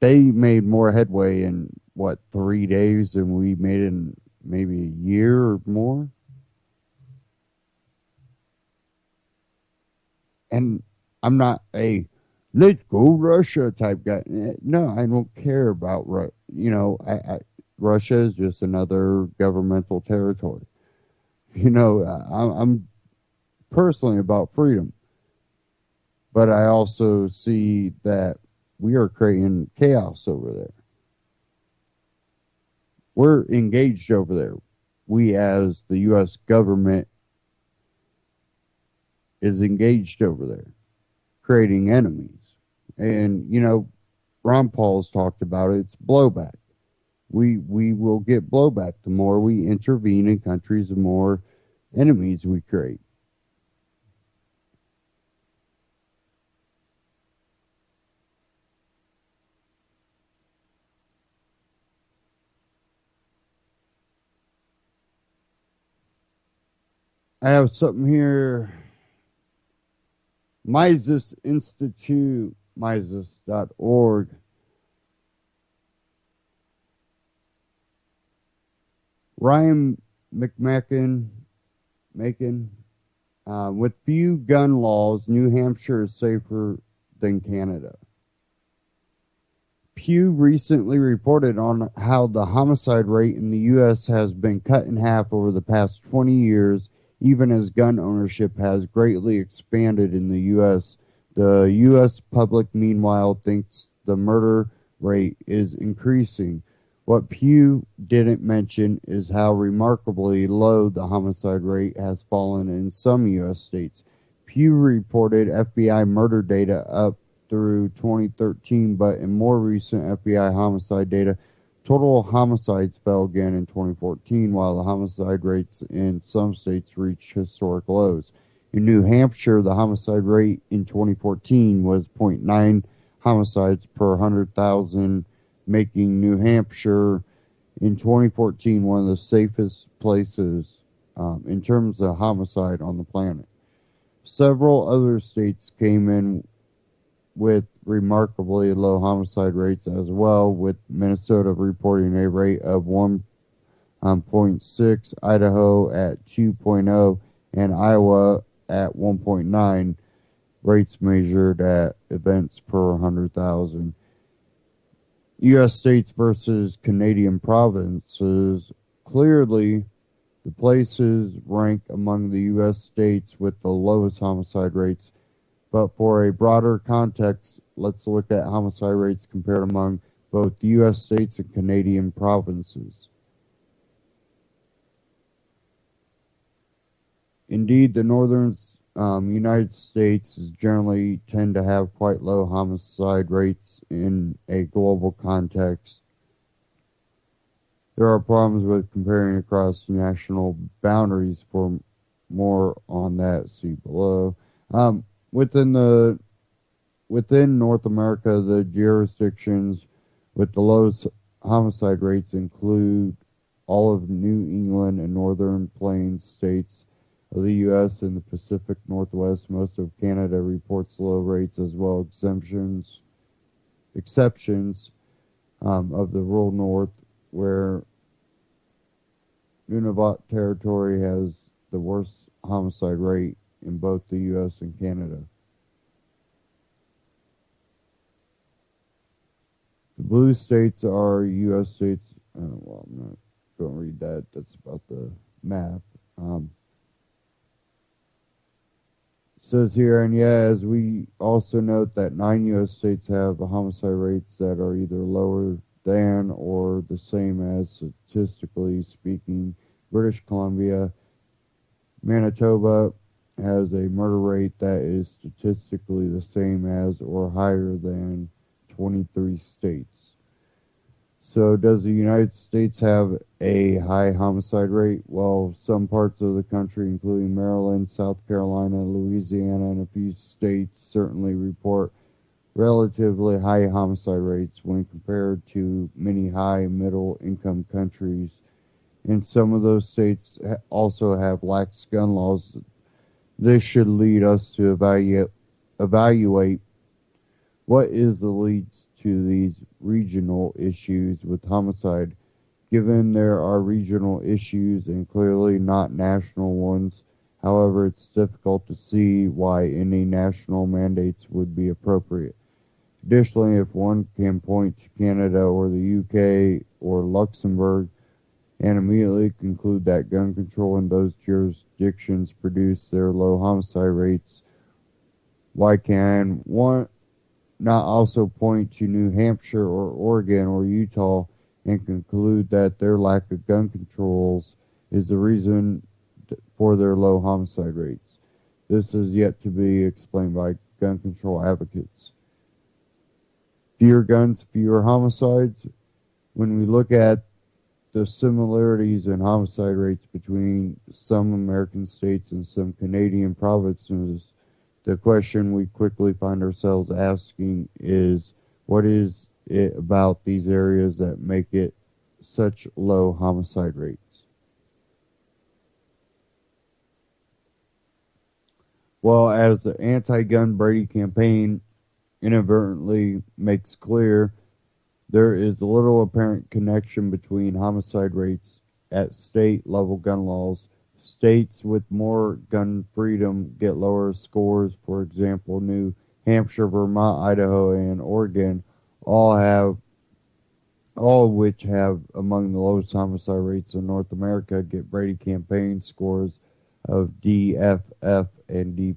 they made more headway in, 3 days than we made in maybe a year or more? And I'm not a let's go Russia type guy. No, I don't care about Russia is just another governmental territory. I'm personally about freedom, but I also see that we are creating chaos over there. We're engaged over there. We, as the U.S. government, is engaged over there. creating enemies. And, you know, Ron Paul's talked about it. It's blowback. We will get blowback the more we intervene in countries, the more enemies we create. I have something here. Mises Institute, Mises.org. Ryan McMacken, with few gun laws, New Hampshire is safer than Canada. Pew recently reported on how the homicide rate in the U.S. has been cut in half over the past 20 years, even as gun ownership has greatly expanded in the U.S. The U.S. public, meanwhile, thinks the murder rate is increasing. What Pew didn't mention is how remarkably low the homicide rate has fallen in some U.S. states. Pew reported FBI murder data up through 2013, but in more recent FBI homicide data, total homicides fell again in 2014, while the homicide rates in some states reached historic lows. In New Hampshire, the homicide rate in 2014 was 0.9 homicides per 100,000, making New Hampshire in 2014 one of the safest places in terms of homicide on the planet. Several other states came in with remarkably low homicide rates as well, with Minnesota reporting a rate of 1.6, Idaho at 2.0, and Iowa at 1.9, rates measured at events per 100,000. U.S. states versus Canadian provinces. Clearly, the places rank among the U.S. states with the lowest homicide rates. But for a broader context, let's look at homicide rates compared among both the U.S. states and Canadian provinces. Indeed, the northern United States generally tend to have quite low homicide rates in a global context. There are problems with comparing across national boundaries. For more on that, see below. Within North America, the jurisdictions with the lowest homicide rates include all of New England and Northern Plains states of the U.S. and the Pacific Northwest. Most of Canada reports low rates as well as exceptions of the rural North, where Nunavut Territory has the worst homicide rate in both the U.S. and Canada. The blue states are U.S. states. Well, I'm not going to read that. That's about the map. Says here, and yeah, as we also note that 9 U.S. states have homicide rates that are either lower than or the same as, statistically speaking. British Columbia, Manitoba has a murder rate that is statistically the same as or higher than 23 states. So does the United States have a high homicide rate? Well, some parts of the country, including Maryland, South Carolina, Louisiana, and a few states, certainly report relatively high homicide rates when compared to many high and middle income countries. And some of those states also have lax gun laws. This should lead us to evaluate what is the leads to these regional issues with homicide. Given there are regional issues and clearly not national ones, however, it's difficult to see why any national mandates would be appropriate. Additionally, if one can point to Canada or the UK or Luxembourg and immediately conclude that gun control in those jurisdictions produce their low homicide rates, why can one not also point to New Hampshire or Oregon or Utah and conclude that their lack of gun controls is the reason for their low homicide rates? This is yet to be explained by gun control advocates. Fewer guns, fewer homicides. When we look at the similarities in homicide rates between some American states and some Canadian provinces, the question we quickly find ourselves asking is, what is it about these areas that make it such low homicide rates? Well, as the anti-gun Brady campaign inadvertently makes clear, there is little apparent connection between homicide rates at state-level gun laws. States with more gun freedom get lower scores. For example, New Hampshire, Vermont, Idaho, and Oregon all of which have among the lowest homicide rates in North America, get Brady campaign scores of D, F, F, and D+,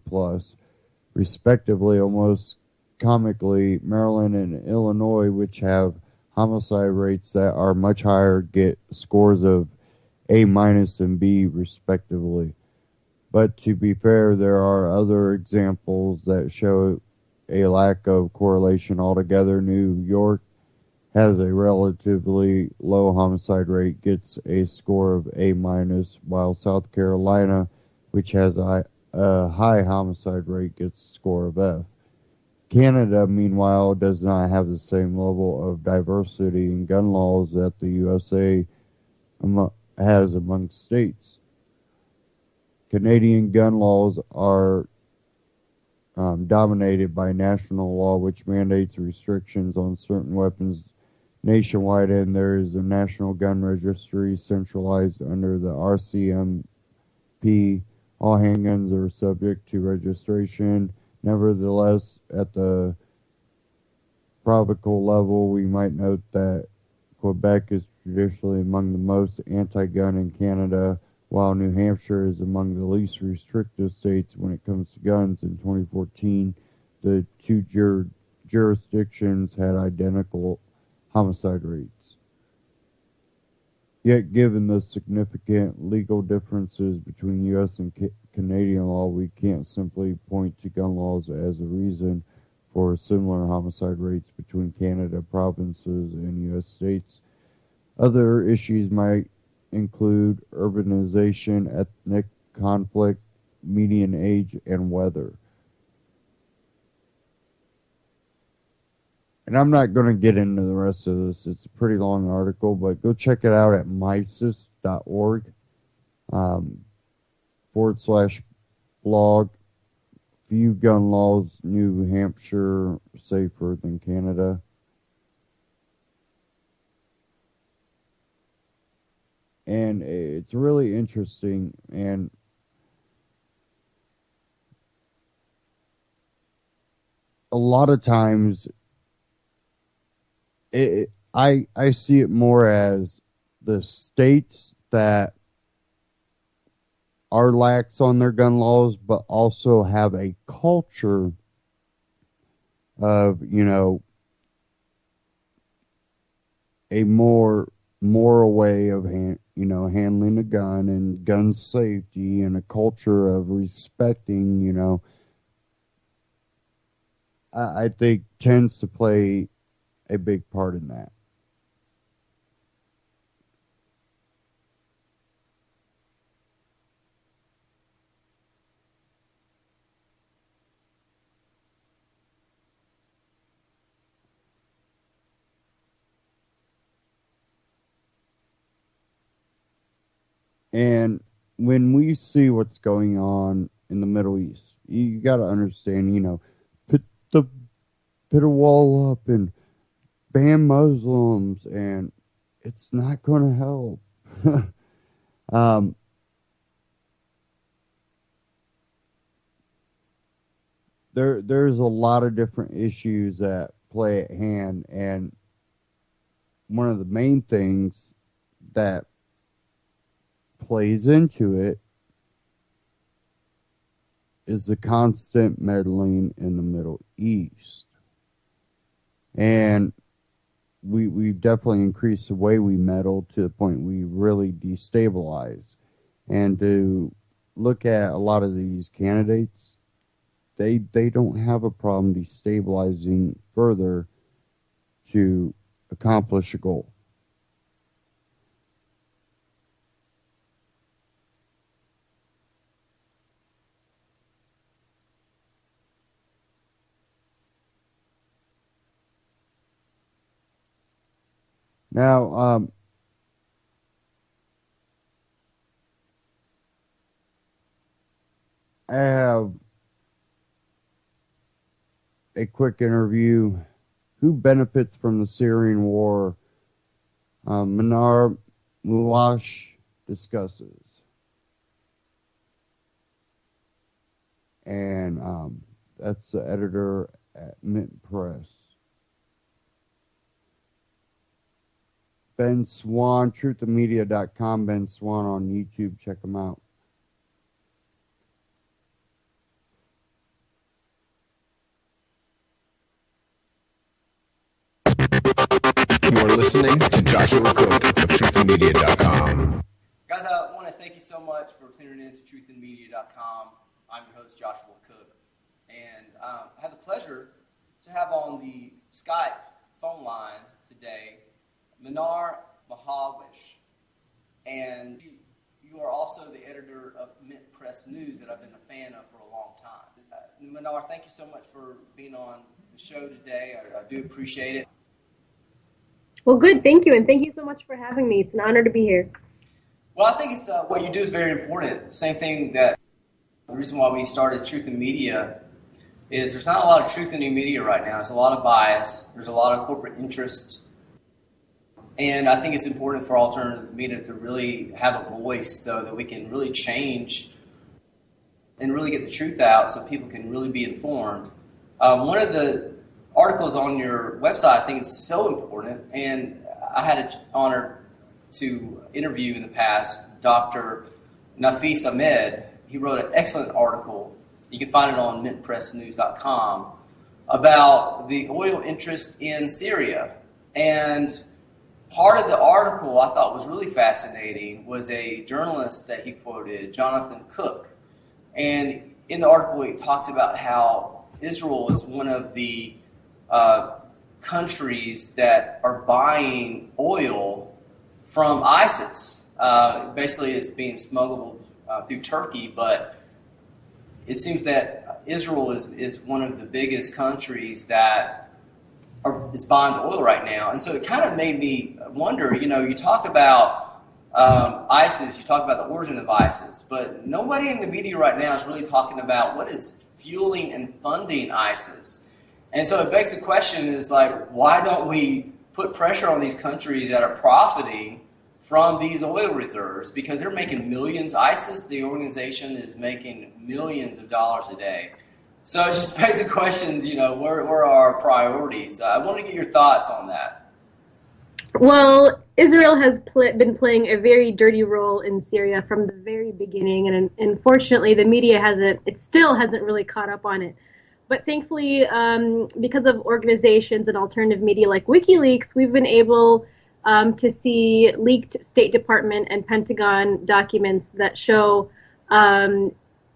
respectively. Almost comically, Maryland and Illinois, which have homicide rates that are much higher, get scores of A- and B, respectively. But to be fair, there are other examples that show a lack of correlation altogether. New York has a relatively low homicide rate, gets a score of A-, while South Carolina, which has a high homicide rate, gets a score of F. Canada, meanwhile, does not have the same level of diversity in gun laws that the USA has among states. Canadian gun laws are dominated by national law, which mandates restrictions on certain weapons nationwide, and there is a national gun registry centralized under the RCMP. All handguns are subject to registration. Nevertheless, at the provincial level, we might note that Quebec is traditionally among the most anti-gun in Canada, while New Hampshire is among the least restrictive states when it comes to guns. In 2014, the two jurisdictions had identical homicide rates. Yet, given the significant legal differences between U.S. and Canadian law, we can't simply point to gun laws as a reason for similar homicide rates between Canada provinces and U.S. states. Other issues might include urbanization, ethnic conflict, median age, and weather. And I'm not going to get into the rest of this. It's a pretty long article, but go check it out at mises.org /blog. Few gun laws, New Hampshire safer than Canada. And it's really interesting, and a lot of times I see it more as the states that are lax on their gun laws, but also have a culture of, a more moral way of handling a gun and gun safety, and a culture of respecting, I think tends to play a big part in that. And when we see what's going on in the Middle East, you got to understand, put a wall up and ban Muslims, and it's not going to help. There's a lot of different issues that play at hand, and one of the main things that plays into it is the constant meddling in the Middle East. And we've definitely increased the way we meddle to the point we really destabilize. And to look at a lot of these candidates, they don't have a problem destabilizing further to accomplish a goal. Now, I have a quick interview. Who benefits from the Syrian war? Manar Mulash discusses. And that's the editor at Mint Press. Ben Swan, truthofmedia.com, Ben Swan on YouTube. Check him out. You are listening to Joshua Cook of truthofmedia.com. Guys, I want to thank you so much for tuning in to truthofmedia.com. I'm your host, Joshua Cook. And I had the pleasure to have on the Skype phone line today Manar Mahawish. And you are also the editor of Mint Press News that I've been a fan of for a long time. Manar, thank you so much for being on the show today. I do appreciate it. Well, good. Thank you. And thank you so much for having me. It's an honor to be here. Well, I think it's what you do is very important. Same thing that the reason why we started Truth in Media is there's not a lot of truth in the media right now. There's a lot of bias. There's a lot of corporate interest. And I think it's important for alternative media to really have a voice so that we can really change and really get the truth out so people can really be informed. One of the articles on your website I think is so important, and I had an honor to interview in the past Dr. Nafis Ahmed. He wrote an excellent article. You can find it on mintpressnews.com about the oil interest in Syria. And part of the article I thought was really fascinating was a journalist that he quoted, Jonathan Cook. And in the article he talked about how Israel is one of the countries that are buying oil from ISIS. Basically it's being smuggled through Turkey, but it seems that Israel is one of the biggest countries that is buying the oil right now. And so it kind of made me wonder, you talk about ISIS, you talk about the origin of ISIS, but nobody in the media right now is really talking about what is fueling and funding ISIS. And so it begs the question is like, why don't we put pressure on these countries that are profiting from these oil reserves? Because they're making millions. ISIS, the organization, is making millions of dollars a day. So it just begs the questions, where are our priorities? I want to get your thoughts on that. Well, Israel has been playing a very dirty role in Syria from the very beginning, and unfortunately the media still hasn't really caught up on it. But thankfully, because of organizations and alternative media like WikiLeaks, we've been able to see leaked State Department and Pentagon documents that show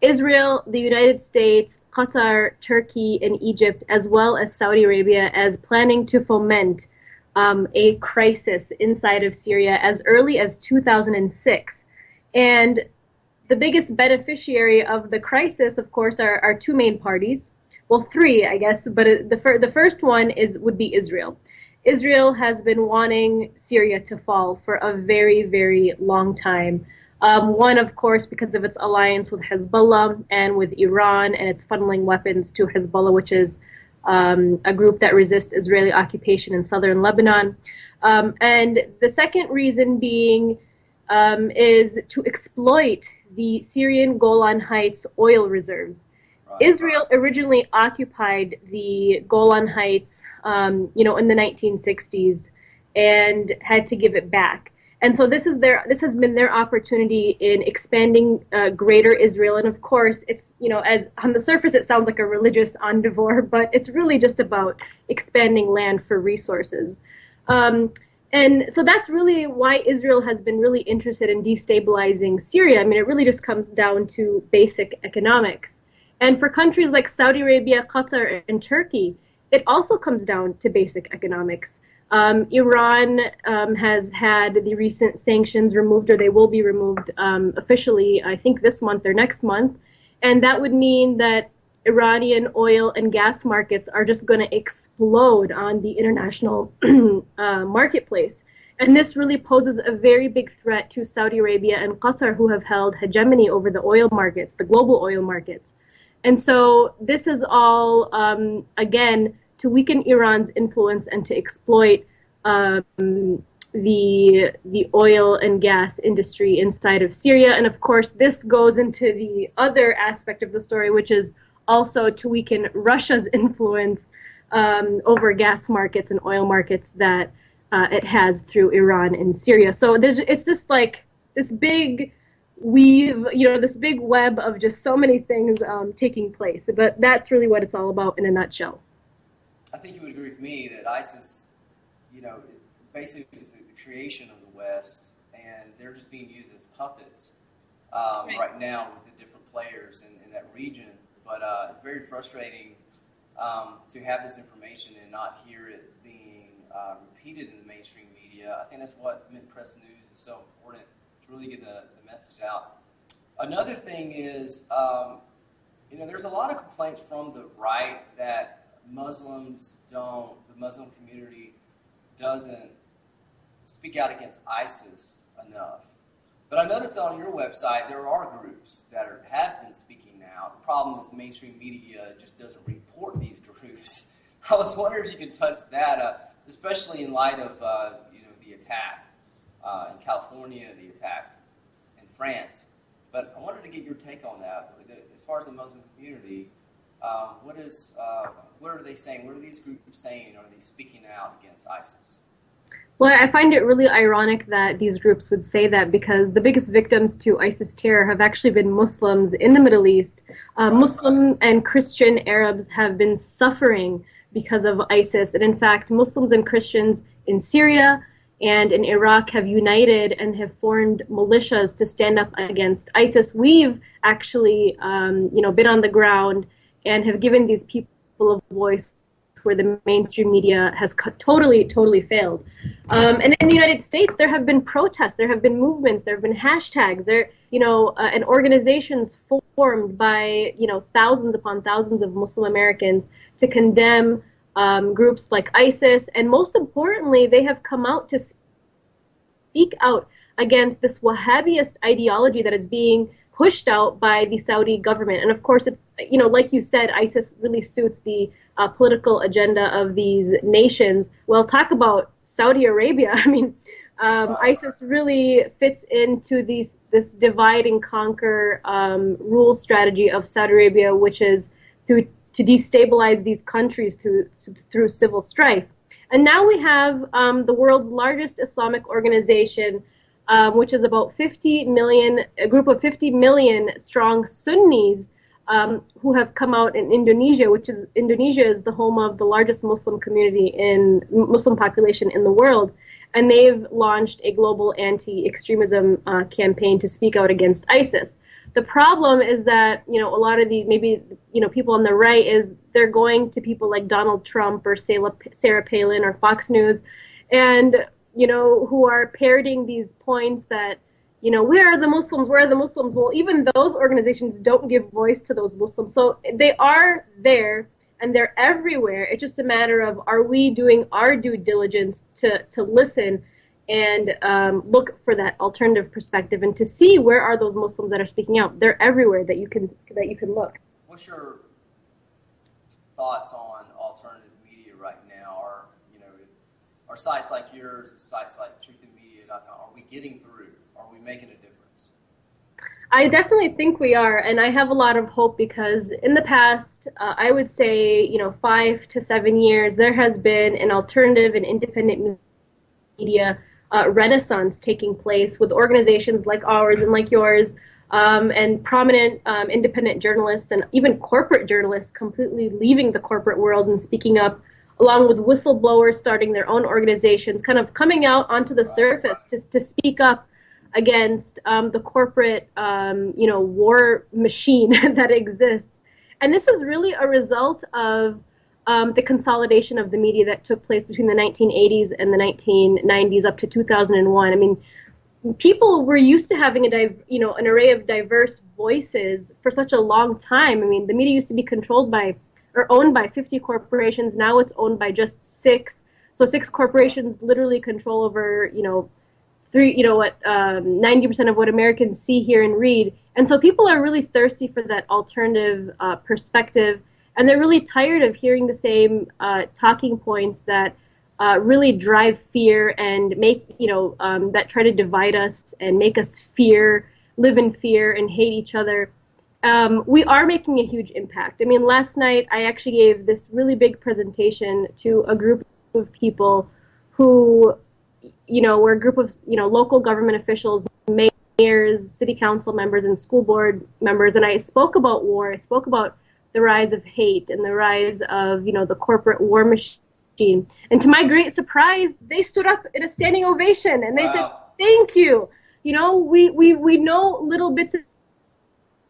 Israel, the United States, Qatar, Turkey, and Egypt, as well as Saudi Arabia, as planning to foment a crisis inside of Syria as early as 2006. And the biggest beneficiary of the crisis, of course, are two main parties. Well, three, I guess, but the first one would be Israel. Israel has been wanting Syria to fall for a very, very long time. One, of course, because of its alliance with Hezbollah and with Iran, and it's funneling weapons to Hezbollah, which is a group that resists Israeli occupation in southern Lebanon. And the second reason being is to exploit the Syrian Golan Heights oil reserves. Israel originally occupied the Golan Heights, in the 1960s, and had to give it back. And so this has been their opportunity in expanding greater Israel. And of course, it's, as on the surface, it sounds like a religious endeavor, but it's really just about expanding land for resources. And so that's really why Israel has been really interested in destabilizing Syria. I mean, it really just comes down to basic economics. And for countries like Saudi Arabia, Qatar, and Turkey, it also comes down to basic economics. Iran has had the recent sanctions removed, or they will be removed officially, I think this month or next month. And that would mean that Iranian oil and gas markets are just going to explode on the international marketplace. And this really poses a very big threat to Saudi Arabia and Qatar, who have held hegemony over the oil markets, the global oil markets. And so this is all, again, to weaken Iran's influence and to exploit the oil and gas industry inside of Syria. And of course, this goes into the other aspect of the story, which is also to weaken Russia's influence over gas markets and oil markets that it has through Iran and Syria. So it's just like this big weave, this big web of just so many things taking place. But that's really what it's all about in a nutshell. I think you would agree with me that ISIS, basically is the creation of the West, and they're just being used as puppets right now with the different players in that region. But it's very frustrating to have this information and not hear it being repeated in the mainstream media. I think that's what Mint Press News is so important, to really get the message out. Another thing is, there's a lot of complaints from the right that the Muslim community doesn't speak out against ISIS enough. But I noticed on your website there are groups that have been speaking out. The problem is the mainstream media just doesn't report these groups. I was wondering if you could touch that, especially in light of the attack in California, the attack in France. But I wanted to get your take on that. As far as the Muslim community, what are they saying? What are these groups saying? Are they speaking out against ISIS? Well, I find it really ironic that these groups would say that, because the biggest victims to ISIS terror have actually been Muslims in the Middle East. Muslim and Christian Arabs have been suffering because of ISIS. And in fact, Muslims and Christians in Syria and in Iraq have united and have formed militias to stand up against ISIS. We've actually, been on the ground and have given these people a voice where the mainstream media has totally failed. And in the United States, there have been protests, there have been movements, there have been hashtags, and organizations formed by, thousands upon thousands of Muslim Americans to condemn groups like ISIS. And most importantly, they have come out to speak out against this Wahhabist ideology that is being pushed out by the Saudi government. And of course, it's, like you said, ISIS really suits the political agenda of these nations. Well, talk about Saudi Arabia. I mean, ISIS really fits into this divide and conquer rule strategy of Saudi Arabia, which is to destabilize these countries through civil strife. And now we have the world's largest Islamic organization, which is about a group of 50 million strong Sunnis who have come out in Indonesia, Indonesia is the home of the largest Muslim population in the world. And they've launched a global anti-extremism campaign to speak out against ISIS. The problem is that, a lot of these, people on the right they're going to people like Donald Trump or Sarah Palin or Fox News, and, who are parroting these points that, where are the Muslims? Where are the Muslims? Well, even those organizations don't give voice to those Muslims. So they are there and they're everywhere. It's just a matter of, are we doing our due diligence to listen and look for that alternative perspective and to see where are those Muslims that are speaking out? They're everywhere that you can look. What's your thoughts on alternative media right now? Are sites like yours, sites like truthandmedia.com, are we getting through? Are we making a difference? I definitely think we are, and I have a lot of hope because in the past, I would say, 5 to 7 years, there has been an alternative and independent media renaissance taking place with organizations like ours and like yours, and prominent independent journalists and even corporate journalists completely leaving the corporate world and speaking up, along with whistleblowers starting their own organizations, kind of coming out onto the surface to speak up against the corporate, war machine that exists. And this is really a result of the consolidation of the media that took place between the 1980s and the 1990s up to 2001. I mean, people were used to having an array of diverse voices for such a long time. I mean, the media used to be controlled by or owned by 50 corporations. Now it's owned by just 6. So 6 corporations literally control over, 90% of what Americans see, hear, and read. And so people are really thirsty for that alternative perspective, and they're really tired of hearing the same talking points that really drive fear and make, that try to divide us and make us live in fear and hate each other. We are making a huge impact. I mean, last night I actually gave this really big presentation to a group of people who, were a group of, local government officials, mayors, city council members, and school board members, and I spoke about war. I spoke about the rise of hate and the rise of, the corporate war machine. And to my great surprise, they stood up in a standing ovation and they said, "Thank you. We know little bits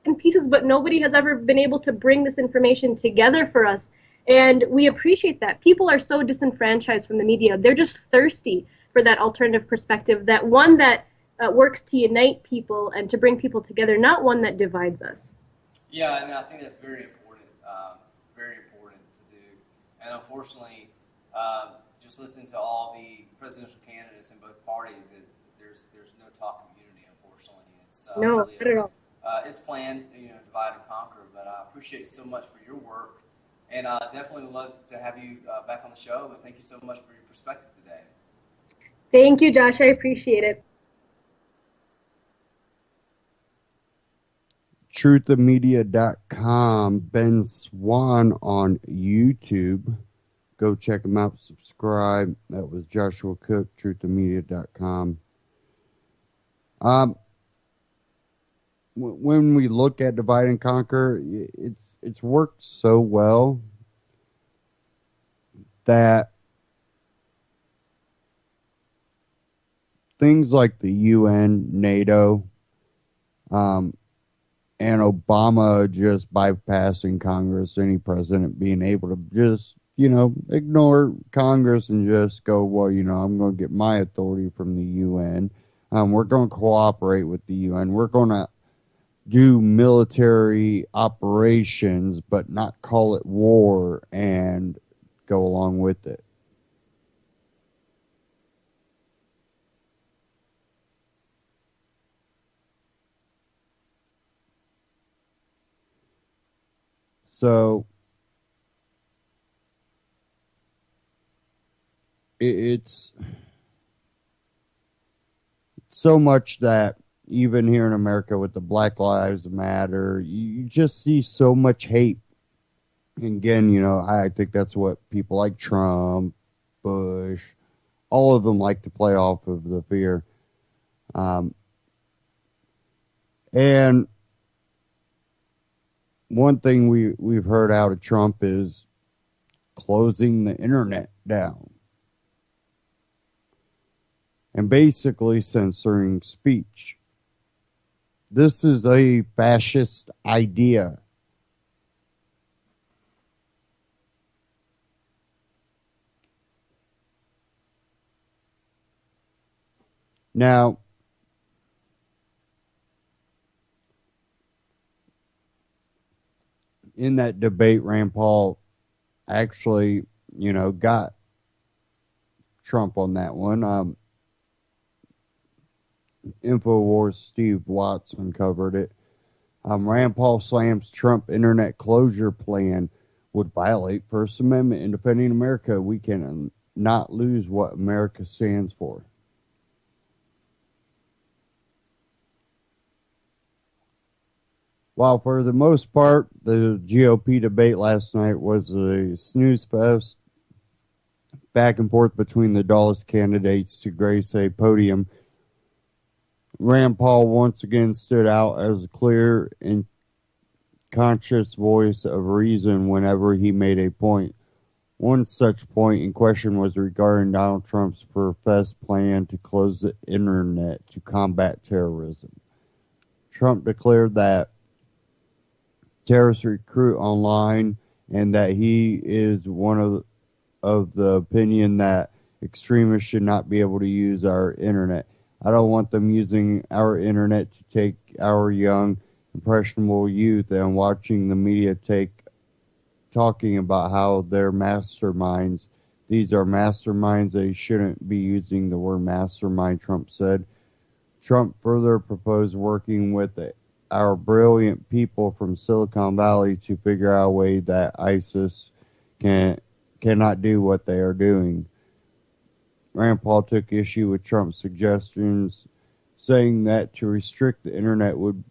and pieces, but nobody has ever been able to bring this information together for us." And we appreciate that. People are so disenfranchised from the media. They're just thirsty for that alternative perspective, that one that works to unite people and to bring people together, not one that divides us. Yeah, and I think that's very important to do. And unfortunately, just listening to all the presidential candidates in both parties, there's no talk of unity, unfortunately. It's no, really not at all. It's planned, divide and conquer. But I appreciate so much for your work, and I definitely would love to have you back on the show. But thank you so much for your perspective today. Thank you, Josh. I appreciate it. Truthofmedia.com, Ben Swan on YouTube. Go check him out, subscribe. That was Joshua Cook, truthofmedia.com. When we look at divide and conquer, it's worked so well that things like the UN, NATO, and Obama just bypassing Congress, any president being able to just, ignore Congress and just go, well, I'm going to get my authority from the UN. We're going to cooperate with the UN. We're going to do military operations, but not call it war and go along with it. So it's so much that even here in America with the Black Lives Matter, you just see so much hate. And again, I think that's what people like Trump, Bush, all of them like to play off of the fear. And one thing we've heard out of Trump is closing the internet down and basically censoring speech. This is a fascist idea. Now, in that debate, Rand Paul actually, got Trump on that one. InfoWars' Steve Watson covered it. Rand Paul slams Trump internet closure plan would violate First Amendment. In defending America, we can not lose what America stands for. While for the most part, the GOP debate last night was a snooze fest, back and forth between the dullest candidates to grace a podium, Rand Paul once again stood out as a clear and conscious voice of reason whenever he made a point. One such point in question was regarding Donald Trump's professed plan to close the internet to combat terrorism. Trump declared that terrorist recruit online, and that he is one of the opinion that extremists should not be able to use our internet. I don't want them using our internet to take our young, impressionable youth and watching the media talking about how they're masterminds. These are masterminds. They shouldn't be using the word mastermind, Trump said. Trump further proposed working with our brilliant people from Silicon Valley to figure out a way that ISIS cannot do what they are doing. Rand Paul took issue with Trump's suggestions, saying that to restrict the internet would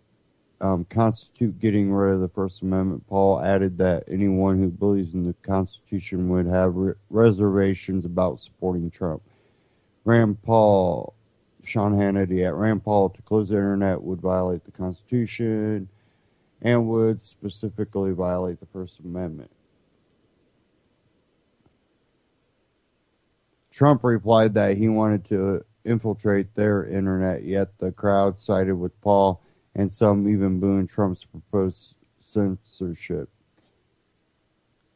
constitute getting rid of the First Amendment. Paul added that anyone who believes in the Constitution would have reservations about supporting Trump. Sean Hannity at Rand Paul, to close the internet would violate the Constitution and would specifically violate the First Amendment. Trump replied that he wanted to infiltrate their internet, yet the crowd sided with Paul, and some even booing Trump's proposed censorship.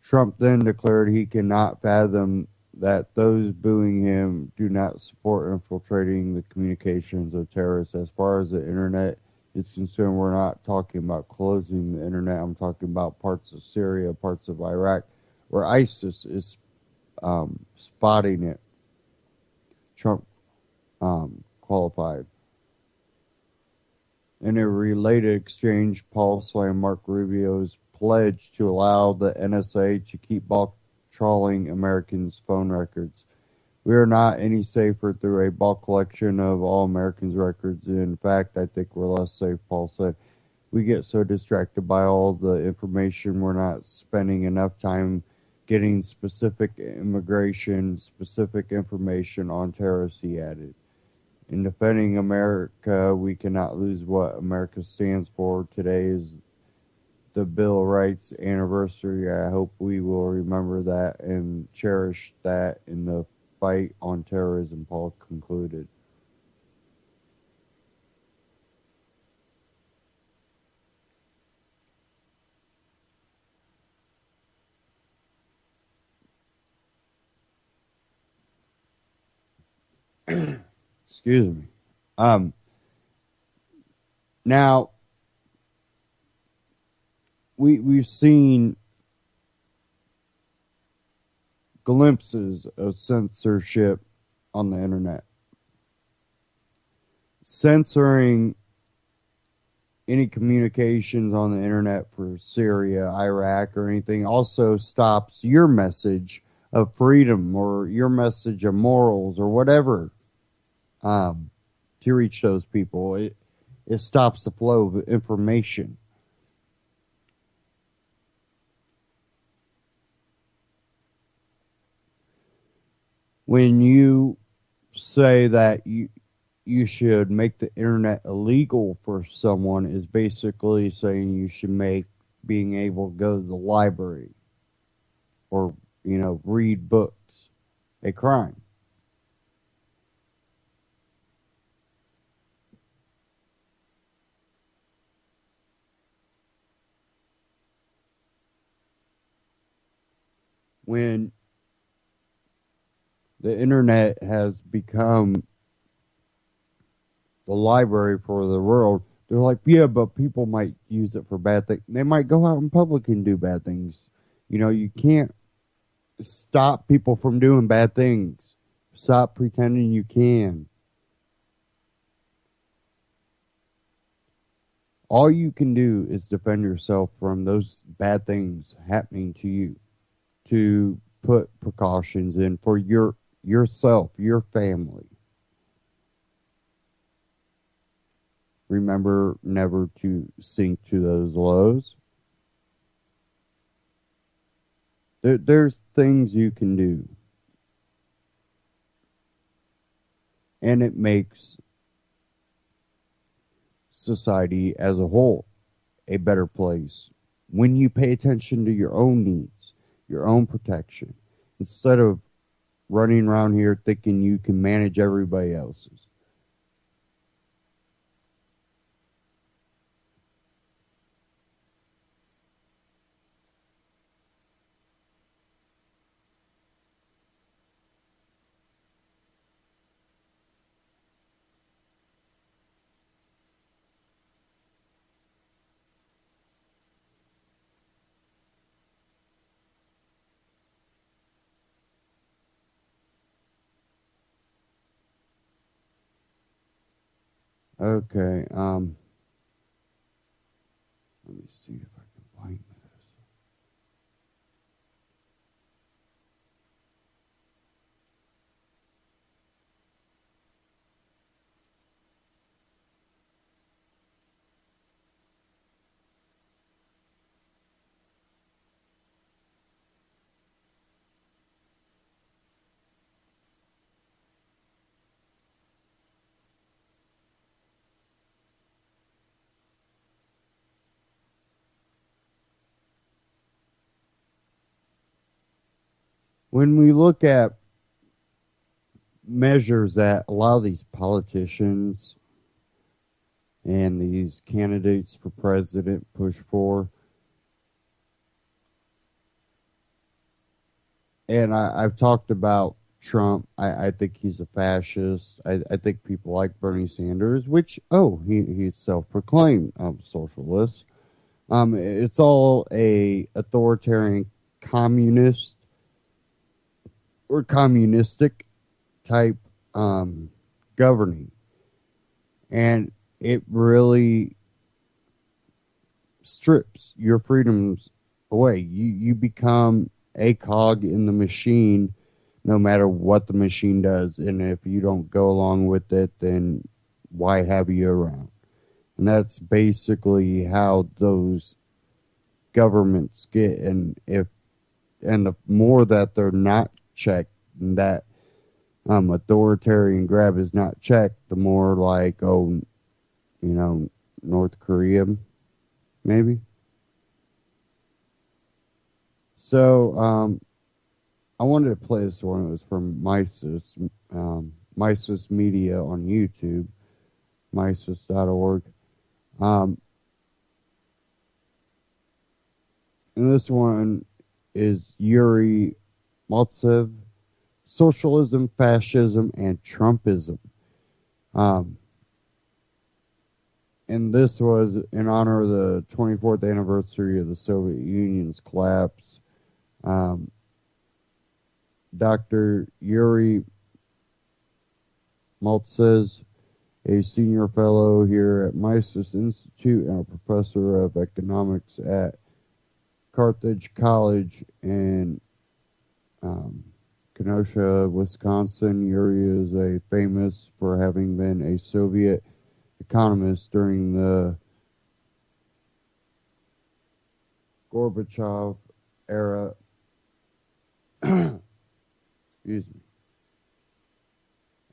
Trump then declared he cannot fathom that those booing him do not support infiltrating the communications of terrorists. As far as the internet is concerned, we're not talking about closing the internet. I'm talking about parts of Syria, parts of Iraq, where ISIS is spotting it. Trump qualified. In a related exchange, Paul slammed Mark Rubio's pledge to allow the NSA to keep bulk trawling Americans' phone records. We are not any safer through a bulk collection of all Americans' records. In fact, I think we're less safe, Paul said. We get so distracted by all the information, we're not spending enough time getting specific information on terrorists, he added. In defending America, we cannot lose what America stands for. Today is the Bill of Rights anniversary. I hope we will remember that and cherish that in the fight on terrorism, Paul concluded. Excuse me. Now, we've seen glimpses of censorship on the internet. Censoring any communications on the internet for Syria, Iraq, or anything also stops your message of freedom or your message of morals or whatever to reach those people. It stops the flow of information. When you say that you should make the internet illegal for someone, is basically saying you should make being able to go to the library or, read books a crime. When the internet has become the library for the world, they're like, yeah, but people might use it for bad things. They might go out in public and do bad things. You can't stop people from doing bad things. Stop pretending you can. All you can do is defend yourself from those bad things happening to you. To put precautions in for yourself, your family. Remember never to sink to those lows. There's things you can do. And it makes society as a whole a better place when you pay attention to your own needs. Your own protection, instead of running around here thinking you can manage everybody else's. Okay. Let me see if I can find this. When we look at measures that a lot of these politicians and these candidates for president push for, and I've talked about Trump. I think he's a fascist. I think people like Bernie Sanders, which, he's self-proclaimed socialist. It's all a authoritarian communist or communistic type governing. And it really strips your freedoms away. You become a cog in the machine no matter what the machine does. And if you don't go along with it, then why have you around? And that's basically how those governments get. And the more that they're not checked, and that authoritarian grab is not checked, the more like, North Korea, maybe. So, I wanted to play this one. It was from Mises Media on YouTube, Mises.org. And this one is Yuri Maltsev, Socialism, Fascism, and Trumpism. And this was in honor of the 24th anniversary of the Soviet Union's collapse. Dr. Yuri Maltsev, a senior fellow here at Mises Institute and a professor of economics at Carthage College in Kenosha, Wisconsin. Yuri is famous for having been a Soviet economist during the Gorbachev era. Excuse me.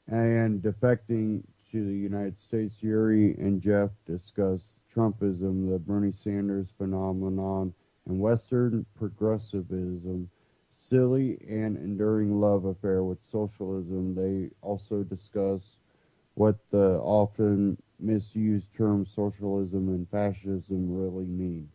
And defecting to the United States, Yuri and Jeff discuss Trumpism, the Bernie Sanders phenomenon, and Western progressivism, silly and enduring love affair with socialism. They also discuss what the often misused terms socialism and fascism really mean.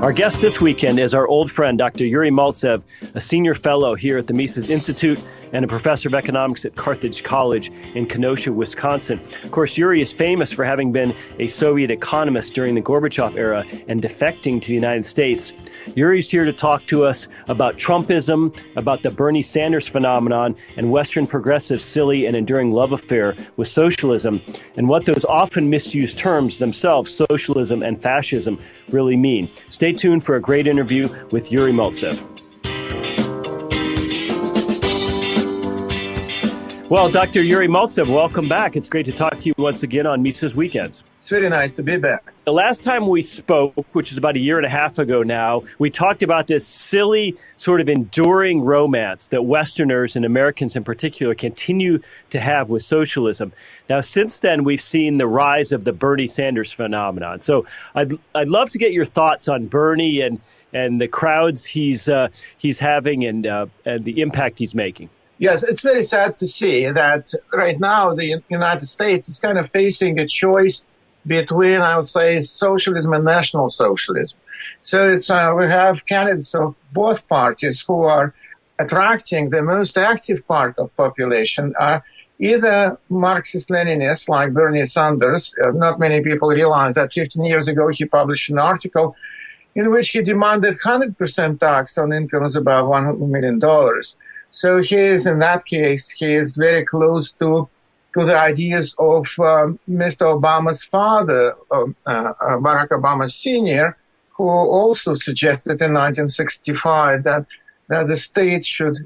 Our guest this weekend is our old friend, Dr. Yuri Maltsev, a senior fellow here at the Mises Institute and a professor of economics at Carthage College in Kenosha, Wisconsin. Of course, Yuri is famous for having been a Soviet economist during the Gorbachev era and defecting to the United States. Yuri's here to talk to us about Trumpism, about the Bernie Sanders phenomenon, and Western progressive silly and enduring love affair with socialism, and what those often misused terms themselves, socialism and fascism, really mean. Stay tuned for a great interview with Yuri Maltsev. Well, Dr. Yuri Maltsev, welcome back. It's great to talk to you once again on Mises Weekends. It's very nice to be back. The last time we spoke, which is about a year and a half ago now, we talked about this silly sort of enduring romance that Westerners and Americans in particular continue to have with socialism. Now, since then, we've seen the rise of the Bernie Sanders phenomenon. So I'd love to get your thoughts on Bernie and the crowds he's having and the impact he's making. Yes, it's very sad to see that right now the United States is kind of facing a choice between, I would say, socialism and national socialism. So it's we have candidates of both parties who are attracting the most active part of population, either Marxist-Leninists like Bernie Sanders. Not many people realize that 15 years ago he published an article in which he demanded 100% tax on incomes above $1 million. So he is, in that case, he is very close to the ideas of Mr. Obama's father, Barack Obama Sr., who also suggested in 1965 that the state should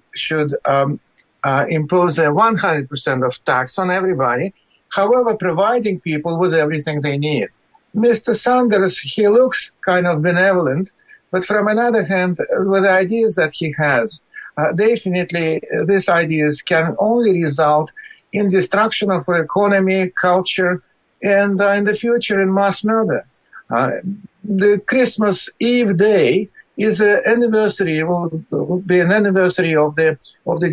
impose a 100% of tax on everybody, however, providing people with everything they need. Mr. Sanders, he looks kind of benevolent, but from another hand, with the ideas that he has, definitely these ideas can only result in destruction of our economy, culture, and in the future in mass murder. The Christmas Eve day is an anniversary, will be an anniversary of the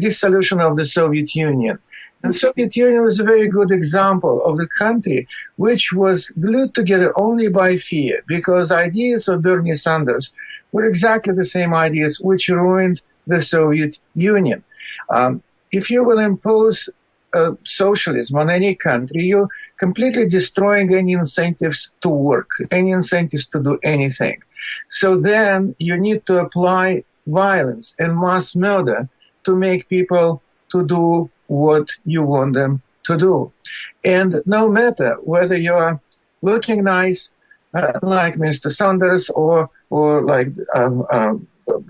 dissolution of the Soviet Union. And Soviet Union was a very good example of the country which was glued together only by fear, because ideas of Bernie Sanders were exactly the same ideas which ruined the Soviet Union. If you will impose socialism on any country, you're completely destroying any incentives to work, any incentives to do anything. So then you need to apply violence and mass murder to make people to do what you want them to do. And no matter whether you are looking nice, like Mr. Sanders, or like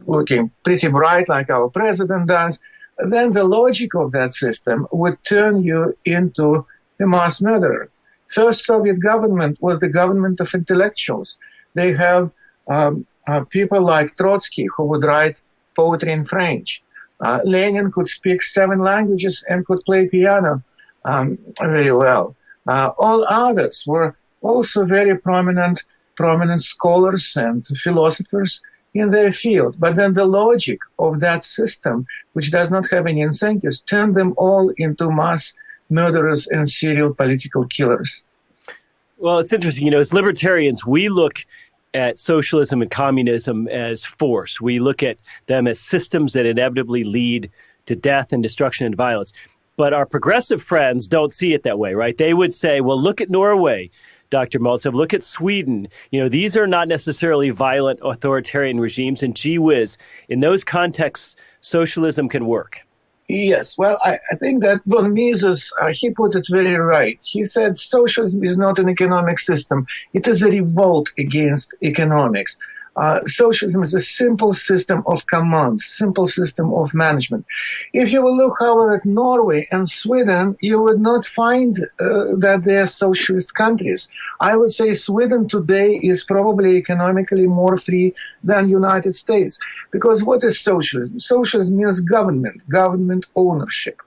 looking pretty bright like our president does, then the logic of that system would turn you into a mass murderer. First Soviet government was the government of intellectuals. They have people like Trotsky who would write poetry in French. Lenin could speak 7 languages and could play piano very well. All others were also very prominent scholars and philosophers in their field. But then the logic of that system, which does not have any incentives, turned them all into mass murderers and serial political killers. Well, it's interesting. As libertarians, we look at socialism and communism as force. We look at them as systems that inevitably lead to death and destruction and violence. But our progressive friends don't see it that way, right? They would say, well, look at Norway, Dr. Maltsev, look at Sweden. These are not necessarily violent authoritarian regimes, and gee whiz, in those contexts, socialism can work. Yes, well, I think that von Mises, he put it very right. He said socialism is not an economic system. It is a revolt against economics. Socialism is a simple system of commands, simple system of management. If you will look, however, at Norway and Sweden, you would not find that they are socialist countries. I would say Sweden today is probably economically more free than United States. Because what is socialism? Socialism means government ownership.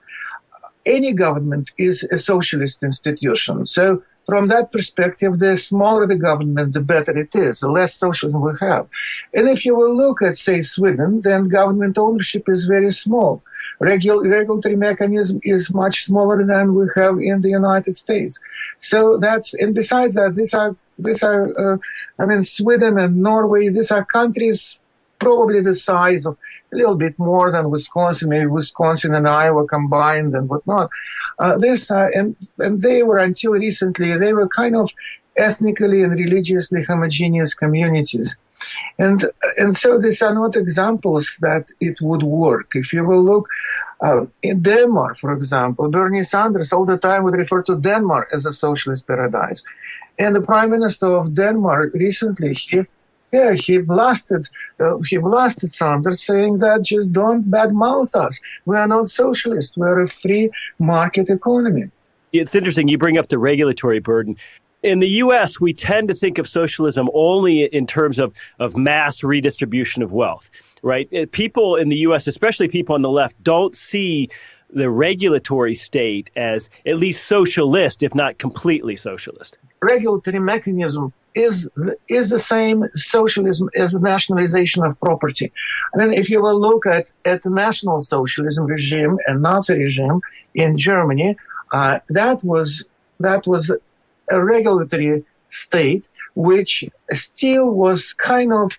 Any government is a socialist institution. So from that perspective, the smaller the government, the better it is, the less socialism we have. And if you will look at, say, Sweden, then government ownership is very small. Regulatory mechanism is much smaller than we have in the United States. So and besides that, Sweden and Norway, these are countries probably the size of a little bit more than Wisconsin, maybe Wisconsin and Iowa combined and whatnot. And they were, until recently, they were kind of ethnically and religiously homogeneous communities. And so these are not examples that it would work. If you will look in Denmark, for example, Bernie Sanders all the time would refer to Denmark as a socialist paradise. And the prime minister of Denmark recently, he blasted Sanders, saying that just don't badmouth us. We are not socialists. We are a free market economy. It's interesting. You bring up the regulatory burden. In the U.S., we tend to think of socialism only in terms of mass redistribution of wealth, right? People in the U.S., especially people on the left, don't see the regulatory state as at least socialist, if not completely socialist. Regulatory mechanism is the same socialism as the nationalization of property. And then if you will look at the National Socialism regime and Nazi regime in Germany, that was a regulatory state which still was kind of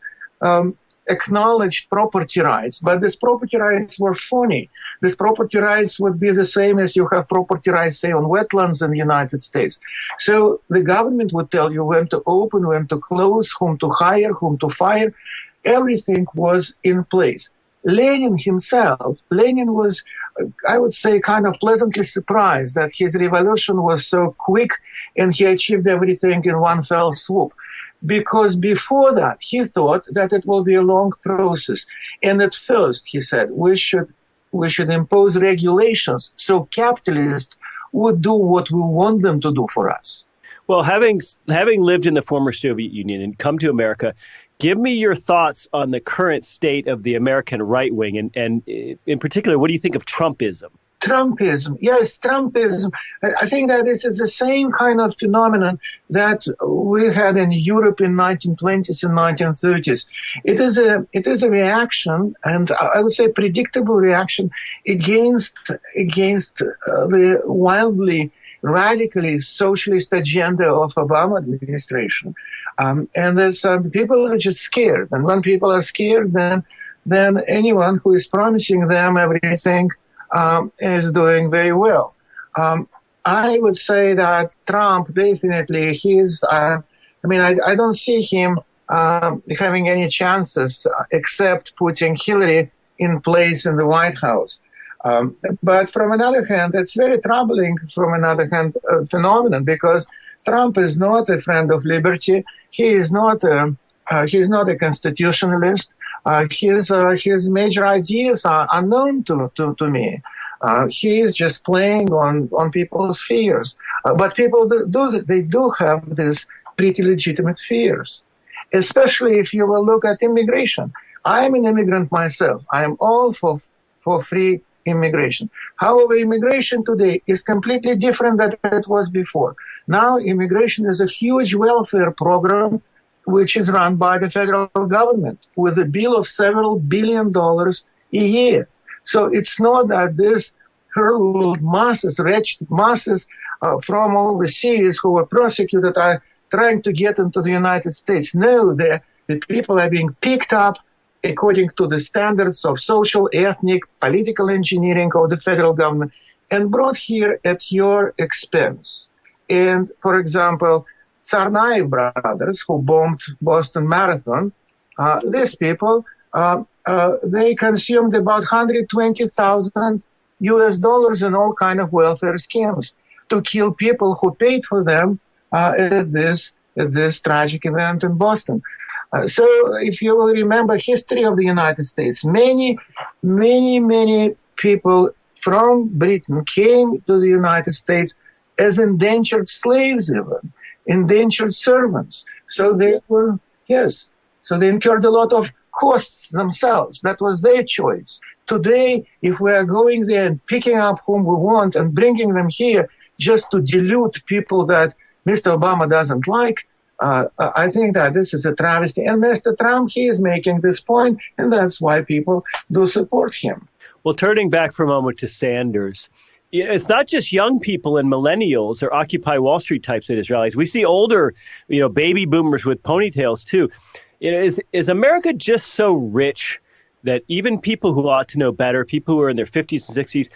acknowledged property rights, but these property rights were phony. These property rights would be the same as you have property rights, say, on wetlands in the United States. So the government would tell you when to open, when to close, whom to hire, whom to fire. Everything was in place. Lenin himself, Lenin was, I would say, kind of pleasantly surprised that his revolution was so quick and he achieved everything in one fell swoop. Because before that, he thought that it will be a long process. And at first, he said, we should impose regulations so capitalists would do what we want them to do for us. Well, having lived in the former Soviet Union and come to America, give me your thoughts on the current state of the American right wing, and in particular, what do you think of Trumpism? Trumpism, yes, Trumpism. I think that this is the same kind of phenomenon that we had in Europe in 1920s and 1930s. It is a reaction, and I would say predictable reaction against the wildly, radically socialist agenda of Obama administration. And there's people are just scared, and when people are scared, then anyone who is promising them everything is doing very well. I would say that Trump definitely I don't see him having any chances except putting Hillary in place in the White House. But from another hand, it's very troubling from another hand phenomenon, because Trump is not a friend of liberty. He is not a constitutionalist. His major ideas are unknown to me. He is just playing on people's fears. But people do have these pretty legitimate fears, especially if you will look at immigration. I'm an immigrant myself. I am all for free immigration. However, immigration today is completely different than it was before. Now, immigration is a huge welfare program which is run by the federal government with a bill of several $1 billion a year. So it's not that this hurled masses, wretched masses from overseas who were persecuted are trying to get into the United States. No, the people are being picked up according to the standards of social, ethnic, political engineering of the federal government and brought here at your expense. And, for example, Tsarnaev brothers, who bombed Boston Marathon, these people, they consumed about $120,000 in all kind of welfare schemes to kill people who paid for them at this tragic event in Boston. So if you will remember history of the United States, many people from Britain came to the United States as indentured slaves even. Indentured servants. So they were, yes. So they incurred a lot of costs themselves. That was their choice. Today, if we are going there and picking up whom we want and bringing them here just to dilute people that Mr. Obama doesn't like, I think that this is a travesty. And Mr. Trump, he is making this point, and that's why people do support him. Well, turning back for a moment to Sanders, it's not just young people and millennials or Occupy Wall Street types at his rallies. We see older, baby boomers with ponytails too. Is America just so rich that even people who ought to know better, people who are in their 50s and 60s,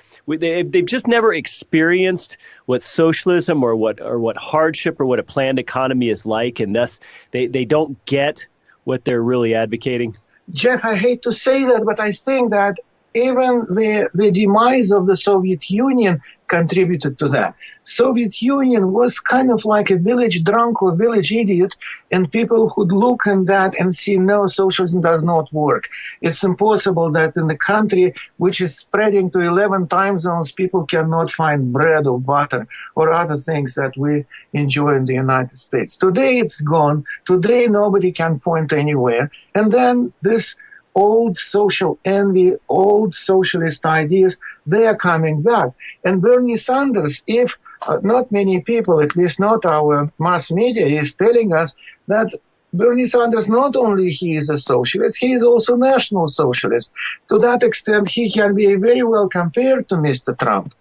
they've just never experienced what socialism or what hardship or what a planned economy is like, and thus they don't get what they're really advocating? Jeff, I hate to say that, but I think that even the demise of the Soviet Union contributed to that. Soviet Union was kind of like a village drunk or village idiot, and people would look at that and see, no, socialism does not work. It's impossible that in a country which is spreading to 11 time zones, people cannot find bread or butter or other things that we enjoy in the United States. Today it's gone. Today nobody can point anywhere. And then this old social envy, old socialist ideas, they are coming back. And Bernie Sanders, if not many people, at least not our mass media, is telling us that Bernie Sanders, not only he is a socialist, he is also national socialist. To that extent, he can be very well compared to Mr. Trump,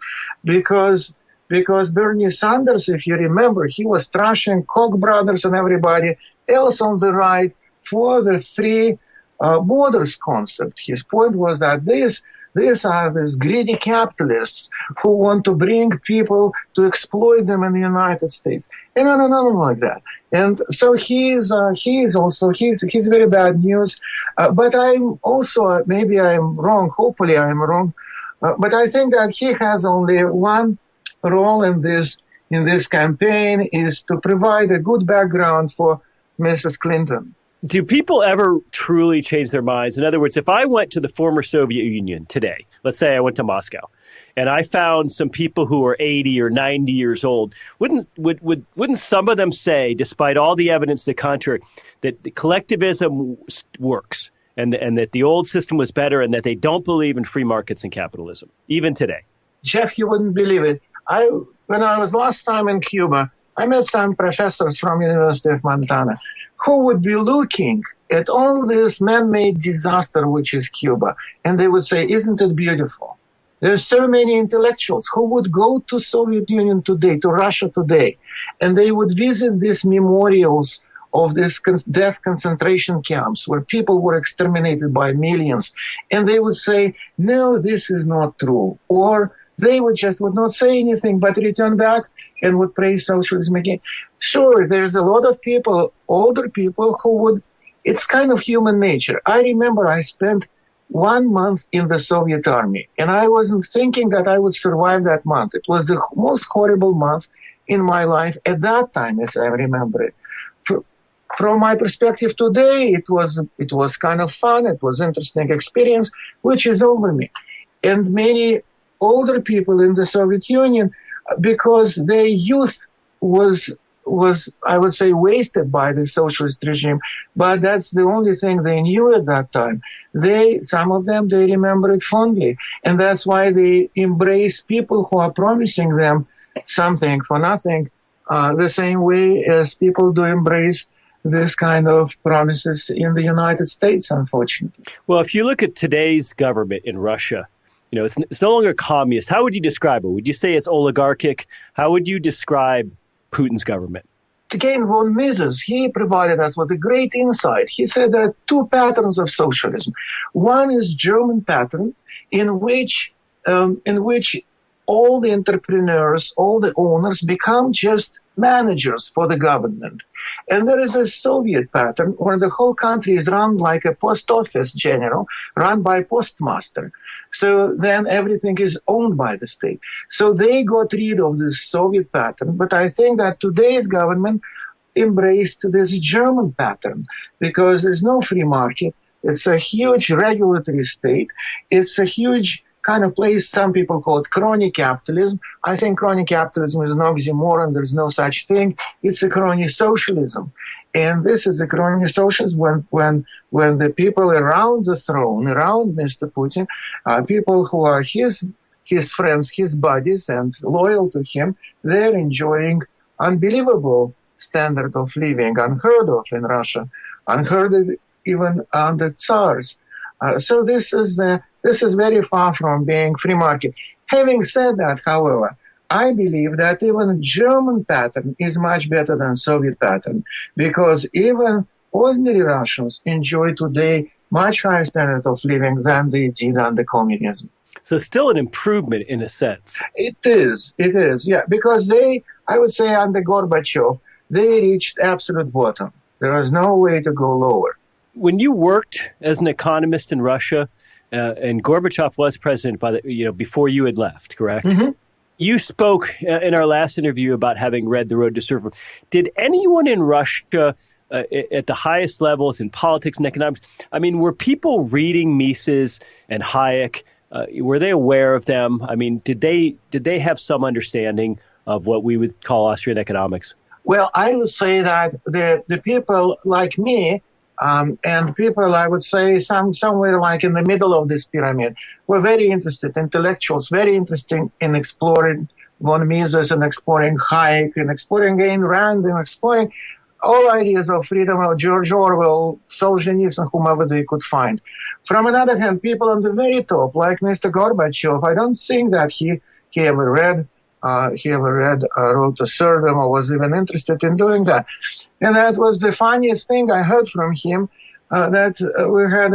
because Bernie Sanders, if you remember, he was trashing Koch brothers and everybody else on the right for the free borders concept. His point was that this These are these greedy capitalists who want to bring people to exploit them in the United States. And nothing like that. And so he's very bad news. But I'm also, maybe I'm wrong, hopefully I'm wrong, but I think that he has only one role in this campaign, is to provide a good background for Mrs. Clinton. Do people ever truly change their minds? In other words, if I went to the former Soviet Union today, let's say I went to Moscow, and I found some people who are 80 or 90 years old, wouldn't some of them say, despite all the evidence to the contrary, that the collectivism works and that the old system was better and that they don't believe in free markets and capitalism, even today? Jeff, you wouldn't believe it. When I was last time in Cuba, I met some professors from University of Montana who would be looking at all this man-made disaster, which is Cuba, and they would say, isn't it beautiful? There's so many intellectuals who would go to Soviet Union today, to Russia today, and they would visit these memorials of these death concentration camps where people were exterminated by millions. And they would say, no, this is not true. Or they would not say anything but return back and would praise socialism again. Sure, there's a lot of people, older people, who would, it's kind of human nature. I remember I spent 1 month in the Soviet army, and I wasn't thinking that I would survive that month. It was the most horrible month in my life at that time, if I remember it. From my perspective today, it was kind of fun. It was interesting experience, which is over me. And many older people in the Soviet Union, because their youth was I would say wasted by the socialist regime, but that's the only thing they knew at that time. Some of them, they remember it fondly, and that's why they embrace people who are promising them something for nothing, the same way as people do embrace this kind of promises in the United States, unfortunately. Well, if you look at today's government in Russia, it's no longer communist. How would you describe it? Would you say it's oligarchic? How would you describe Putin's government? Again, von Mises, he provided us with a great insight. He said there are two patterns of socialism. One is German pattern, in which all the entrepreneurs, all the owners become just managers for the government. And there is a Soviet pattern where the whole country is run like a post office general, run by postmaster. So then everything is owned by the state. So they got rid of this Soviet pattern. But I think that today's government embraced this German pattern because there's no free market. It's a huge regulatory state. It's a huge kind of place. Some people call it crony capitalism. I think crony capitalism is an oxymoron. There's no such thing. It's a crony socialism. And this is a crony socialism when the people around the throne, around Mr. Putin, people who are his friends, his buddies, and loyal to him, they're enjoying unbelievable standard of living, unheard of in Russia, unheard of even under Tsars. So this is very far from being free market. Having said that, however, I believe that even German pattern is much better than Soviet pattern, because even ordinary Russians enjoy today much higher standard of living than they did under communism. So still an improvement in a sense. It is, yeah, because I would say under Gorbachev, they reached absolute bottom. There was no way to go lower. When you worked as an economist in Russia, and Gorbachev was president before you had left, correct? Mm-hmm. You spoke in our last interview about having read The Road to Serfdom. Did anyone in Russia at the highest levels in politics and economics, were people reading Mises and Hayek? Were they aware of them? Did they have some understanding of what we would call Austrian economics? Well, I would say that the people like me, and people, I would say, somewhere like in the middle of this pyramid, were very interested, intellectuals, very interested in exploring von Mises and exploring Hayek and exploring Ayn Rand and exploring all ideas of freedom of George Orwell, Solzhenitsyn, whomever they could find. From another hand, people on the very top, like Mr. Gorbachev, I don't think that he ever read Road to Serfdom or was even interested in doing that. And that was the funniest thing I heard from him, that we had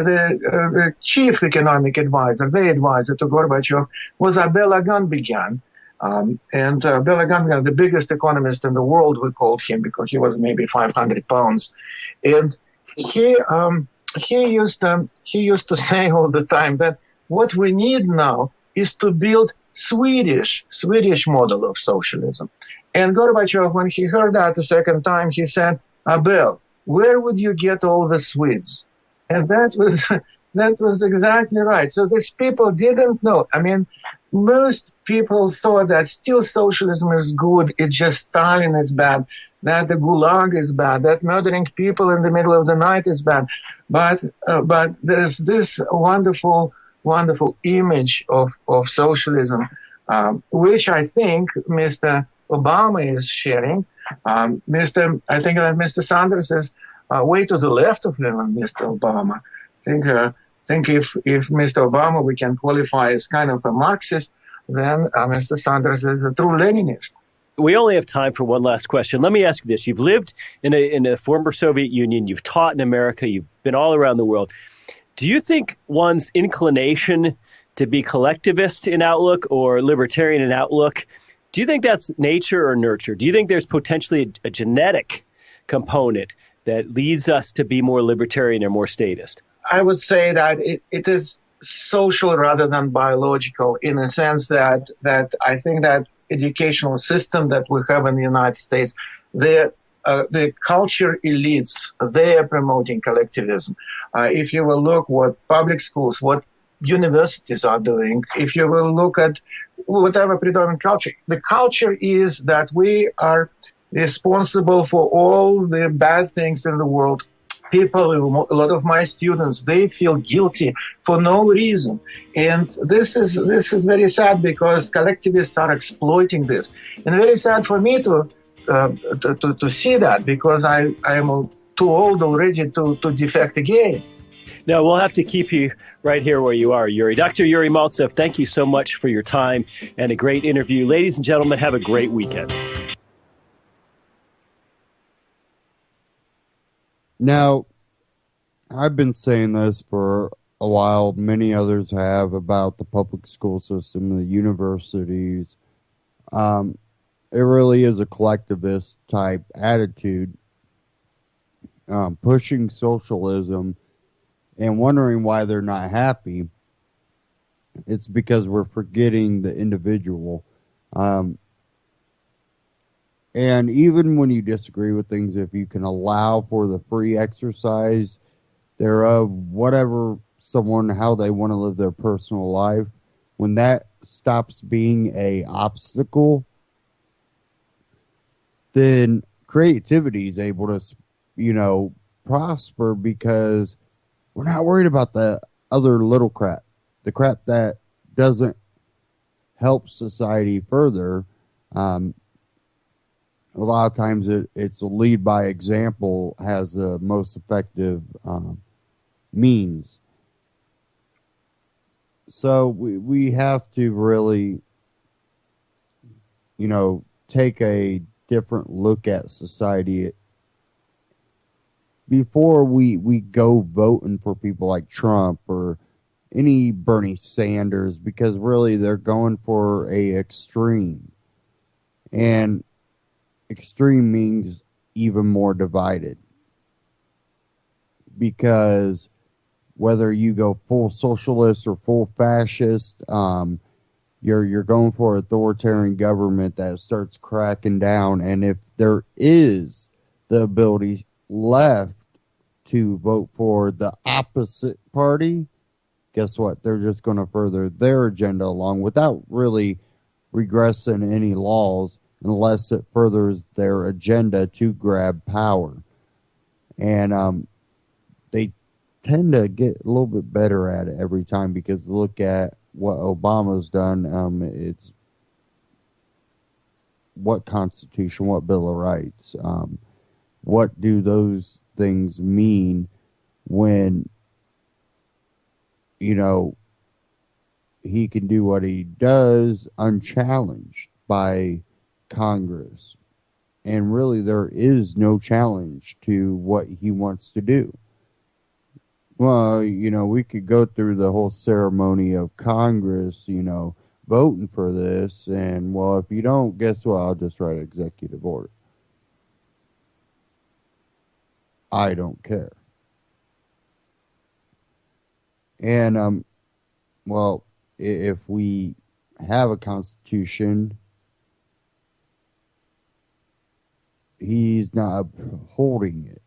the chief economic advisor, the advisor to Gorbachev, was Abel Aganbegyan. And Abel Aganbegyan, the biggest economist in the world, we called him because he was maybe 500 pounds. And he used to say all the time that what we need now is to build Swedish model of socialism. And Gorbachev, when he heard that the second time, he said, Abel, where would you get all the Swedes? And that was exactly right. So these people didn't know. I mean, most people thought that still socialism is good. It's just Stalin is bad, that the Gulag is bad, that murdering people in the middle of the night is bad. But there's this wonderful image of socialism, which I think Mr. Obama is sharing. I think that Mr. Sanders is way to the left of him, Mr. Obama. I think if Mr. Obama we can qualify as kind of a Marxist, then Mr. Sanders is a true Leninist. We only have time for one last question. Let me ask you this. You've lived in a former Soviet Union. You've taught in America. You've been all around the world. Do you think one's inclination to be collectivist in outlook or libertarian in outlook, do you think that's nature or nurture? Do you think there's potentially a genetic component that leads us to be more libertarian or more statist? I would say that it is social rather than biological, in a sense that I think that educational system that we have in the United States, the culture elites, they are promoting collectivism. If you will look what public schools, what universities are doing, if you will look at whatever predominant culture, the culture is that we are responsible for all the bad things in the world. People, a lot of my students, they feel guilty for no reason. And this is very sad because collectivists are exploiting this. And very sad for me to see that because I am too old already to defect again. No, we'll have to keep you right here where you are, Yuri. Dr. Yuri Maltsev, thank you so much for your time and a great interview. Ladies and gentlemen, have a great weekend. Now, I've been saying this for a while. Many others have about the public school system, the universities. It really is a collectivist type attitude, pushing socialism and wondering why they're not happy. It's because we're forgetting the individual. And even when you disagree with things, if you can allow for the free exercise thereof, whatever someone, how they want to live their personal life, when that stops being a obstacle, then creativity is able to, prosper because we're not worried about the other little crap, the crap that doesn't help society further. A lot of times it's a lead by example has the most effective means. So we have to really, take a different look at society before we go voting for people like Trump or any Bernie Sanders, because really they're going for a extreme. And extreme means even more divided, because whether you go full socialist or full fascist, you're going for authoritarian government that starts cracking down. And if there is the ability left to vote for the opposite party, guess what? They're just going to further their agenda along without really regressing any laws, unless it furthers their agenda to grab power. And they tend to get a little bit better at it every time, because look at what Obama's done. It's what Constitution, what Bill of Rights, what do those things mean when, he can do what he does unchallenged by Congress, and really there is no challenge to what he wants to do. Well, we could go through the whole ceremony of Congress, voting for this, and, well, if you don't, guess what? I'll just write an executive order. I don't care. And, well, if we have a constitution, he's not upholding it.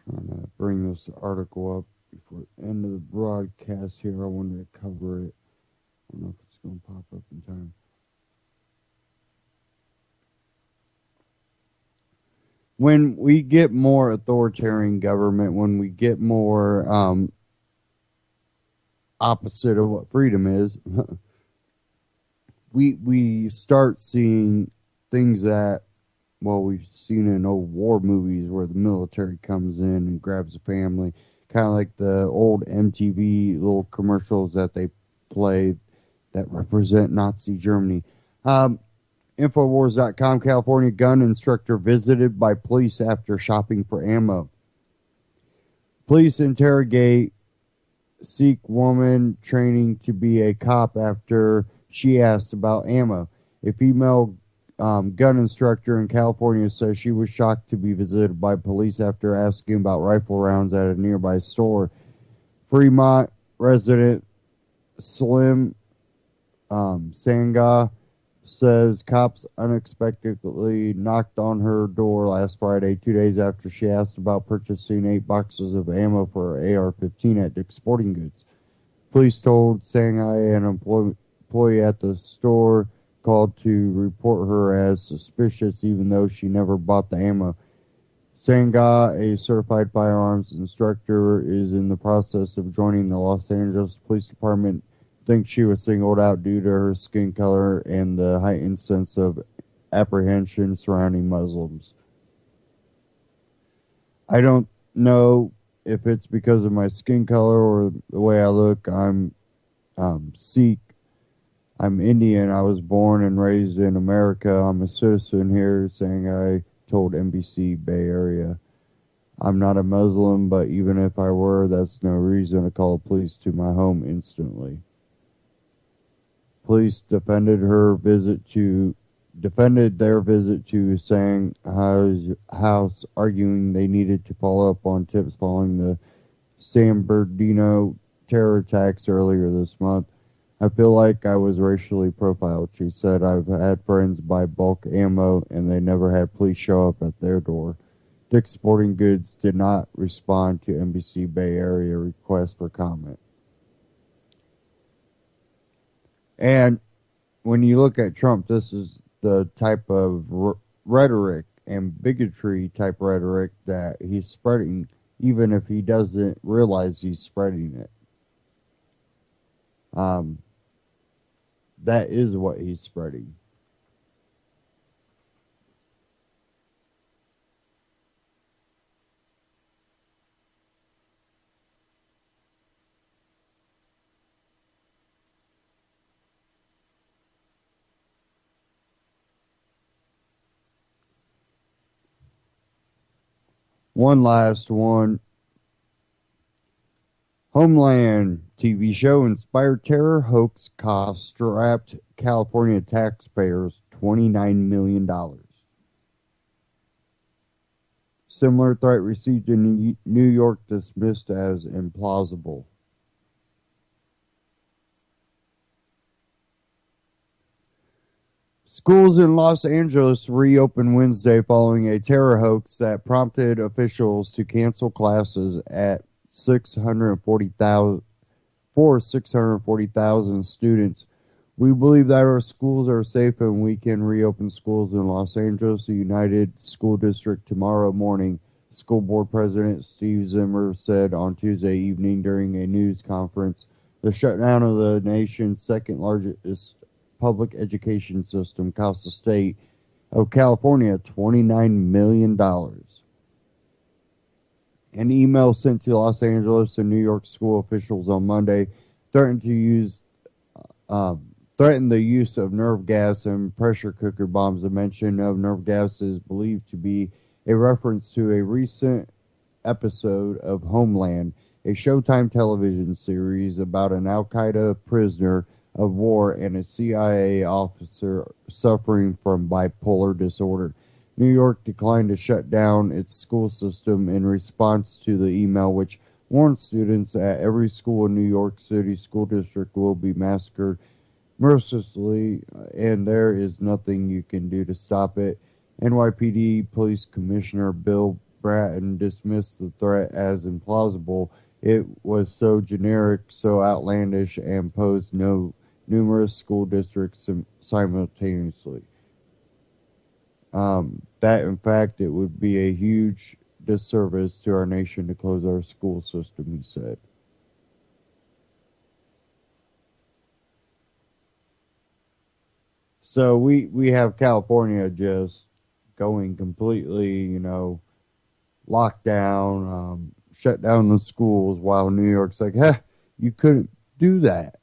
Trying to bring this article up before the end of the broadcast here. I wanted to cover it. I don't know if it's going to pop up in time. When we get more authoritarian government, when we get more opposite of what freedom is, we start seeing things that, well, we've seen in old war movies where the military comes in and grabs a family, kind of like the old MTV little commercials that they play that represent Nazi Germany. Infowars.com, California gun instructor visited by police after shopping for ammo. Police interrogate Sikh woman training to be a cop after she asked about ammo. A female gun instructor in California says she was shocked to be visited by police after asking about rifle rounds at a nearby store. Fremont resident Slim Sangha says cops unexpectedly knocked on her door last Friday, 2 days after she asked about purchasing 8 boxes of ammo for her AR-15 at Dick's Sporting Goods. Police told Sangha an employee at the store called to report her as suspicious even though she never bought the ammo. Sangha, a certified firearms instructor, is in the process of joining the Los Angeles Police Department. Thinks she was singled out due to her skin color and the heightened sense of apprehension surrounding Muslims. I don't know if it's because of my skin color or the way I look. I'm Sikh. I'm Indian. I was born and raised in America. I'm a citizen here, Sangha told NBC Bay Area. I'm not a Muslim, but even if I were, that's no reason to call the police to my home instantly. Police defended their visit to Sangha's house, arguing they needed to follow up on tips following the San Bernardino terror attacks earlier this month. I feel like I was racially profiled, she said. I've had friends buy bulk ammo, and they never had police show up at their door. Dick's Sporting Goods did not respond to NBC Bay Area request for comment. And when you look at Trump, this is the type of rhetoric and bigotry type rhetoric that he's spreading, even if he doesn't realize he's spreading it. That is what he's spreading. One last one. Homeland TV show inspired terror hoax cost strapped California taxpayers $29 million. Similar threat received in New York dismissed as implausible. Schools in Los Angeles reopened Wednesday following a terror hoax that prompted officials to cancel classes at 640,000 students. We believe that our schools are safe and we can reopen schools in Los Angeles, the United School District, tomorrow morning, School Board President Steve Zimmer said on Tuesday evening during a news conference The shutdown of the nation's second largest public education system cost the state of California $29 million. An email sent to Los Angeles and New York school officials on Monday threatened the use of nerve gas and pressure cooker bombs. The mention of nerve gas is believed to be a reference to a recent episode of Homeland, a Showtime television series about an Al-Qaeda prisoner of war and a CIA officer suffering from bipolar disorder. New York declined to shut down its school system in response to the email, which warned students at every school in New York City school district will be massacred mercilessly, and there is nothing you can do to stop it. NYPD Police Commissioner Bill Bratton dismissed the threat as implausible. It was so generic, so outlandish, and posed numerous school districts simultaneously. That, in fact, it would be a huge disservice to our nation to close our school system, he said. So we have California just going completely, locked down, shut down the schools, while New York's like, you couldn't do that.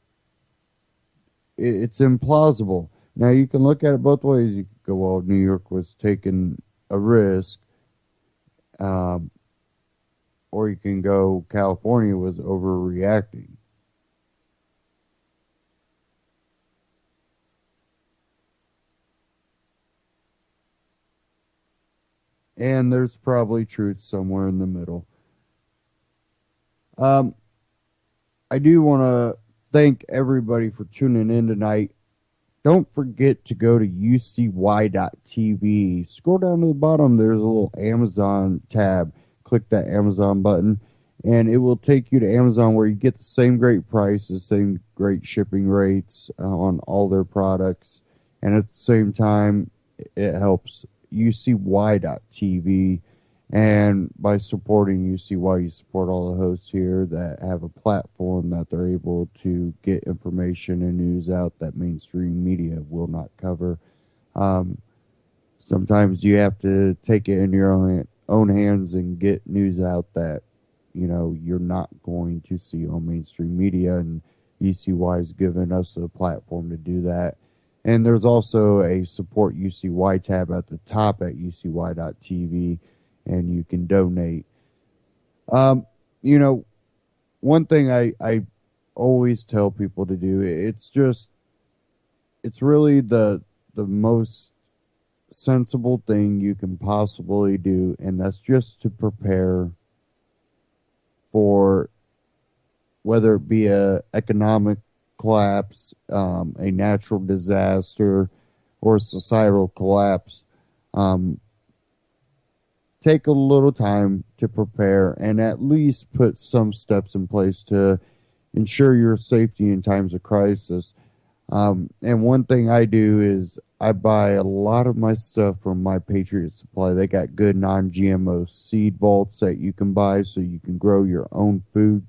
It's implausible. Now, you can look at it both ways. You could go, well, New York was taking a risk, or you can go, California was overreacting. And there's probably truth somewhere in the middle. I do want to thank everybody for tuning in tonight. Don't forget to go to ucy.tv. Scroll down to the bottom. There's a little Amazon tab. Click that Amazon button, and it will take you to Amazon, where you get the same great prices, same great shipping rates on all their products. And at the same time, it helps ucy.tv. And by supporting UCY, you support all the hosts here that have a platform that they're able to get information and news out that mainstream media will not cover. Sometimes you have to take it in your own hands and get news out that, you're not going to see on mainstream media, and UCY has given us a platform to do that. And there's also a support UCY tab at the top at ucy.tv. And you can donate. One thing I always tell people to do, it's really the most sensible thing you can possibly do, and that's just to prepare for whether it be a economic collapse, a natural disaster, or a societal collapse. Take a little time to prepare and at least put some steps in place to ensure your safety in times of crisis. And one thing I do is I buy a lot of my stuff from My Patriot Supply. They got good non-GMO seed vaults that you can buy so you can grow your own food.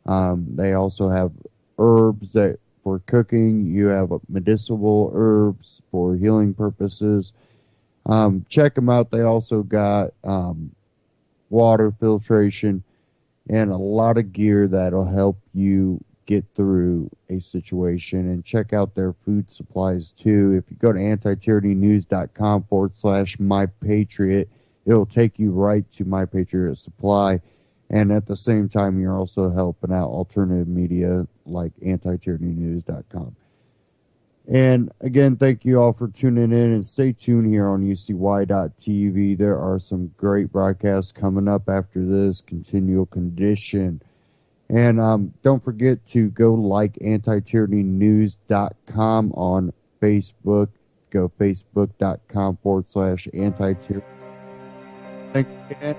They also have herbs that for cooking. You have medicinal herbs for healing purposes. Check them out. They also got water filtration and a lot of gear that'll help you get through a situation. And check out their food supplies too. If you go to antityrannynews.com/mypatriot, it'll take you right to My Patriot Supply. And at the same time, you're also helping out alternative media like antityrannynews.com. And again, thank you all for tuning in, and stay tuned here on ucy.tv. There are some great broadcasts coming up after this, Continual Condition. And don't forget to go like antityrannynews.com on Facebook. Go facebook.com/antityranny. Thanks again.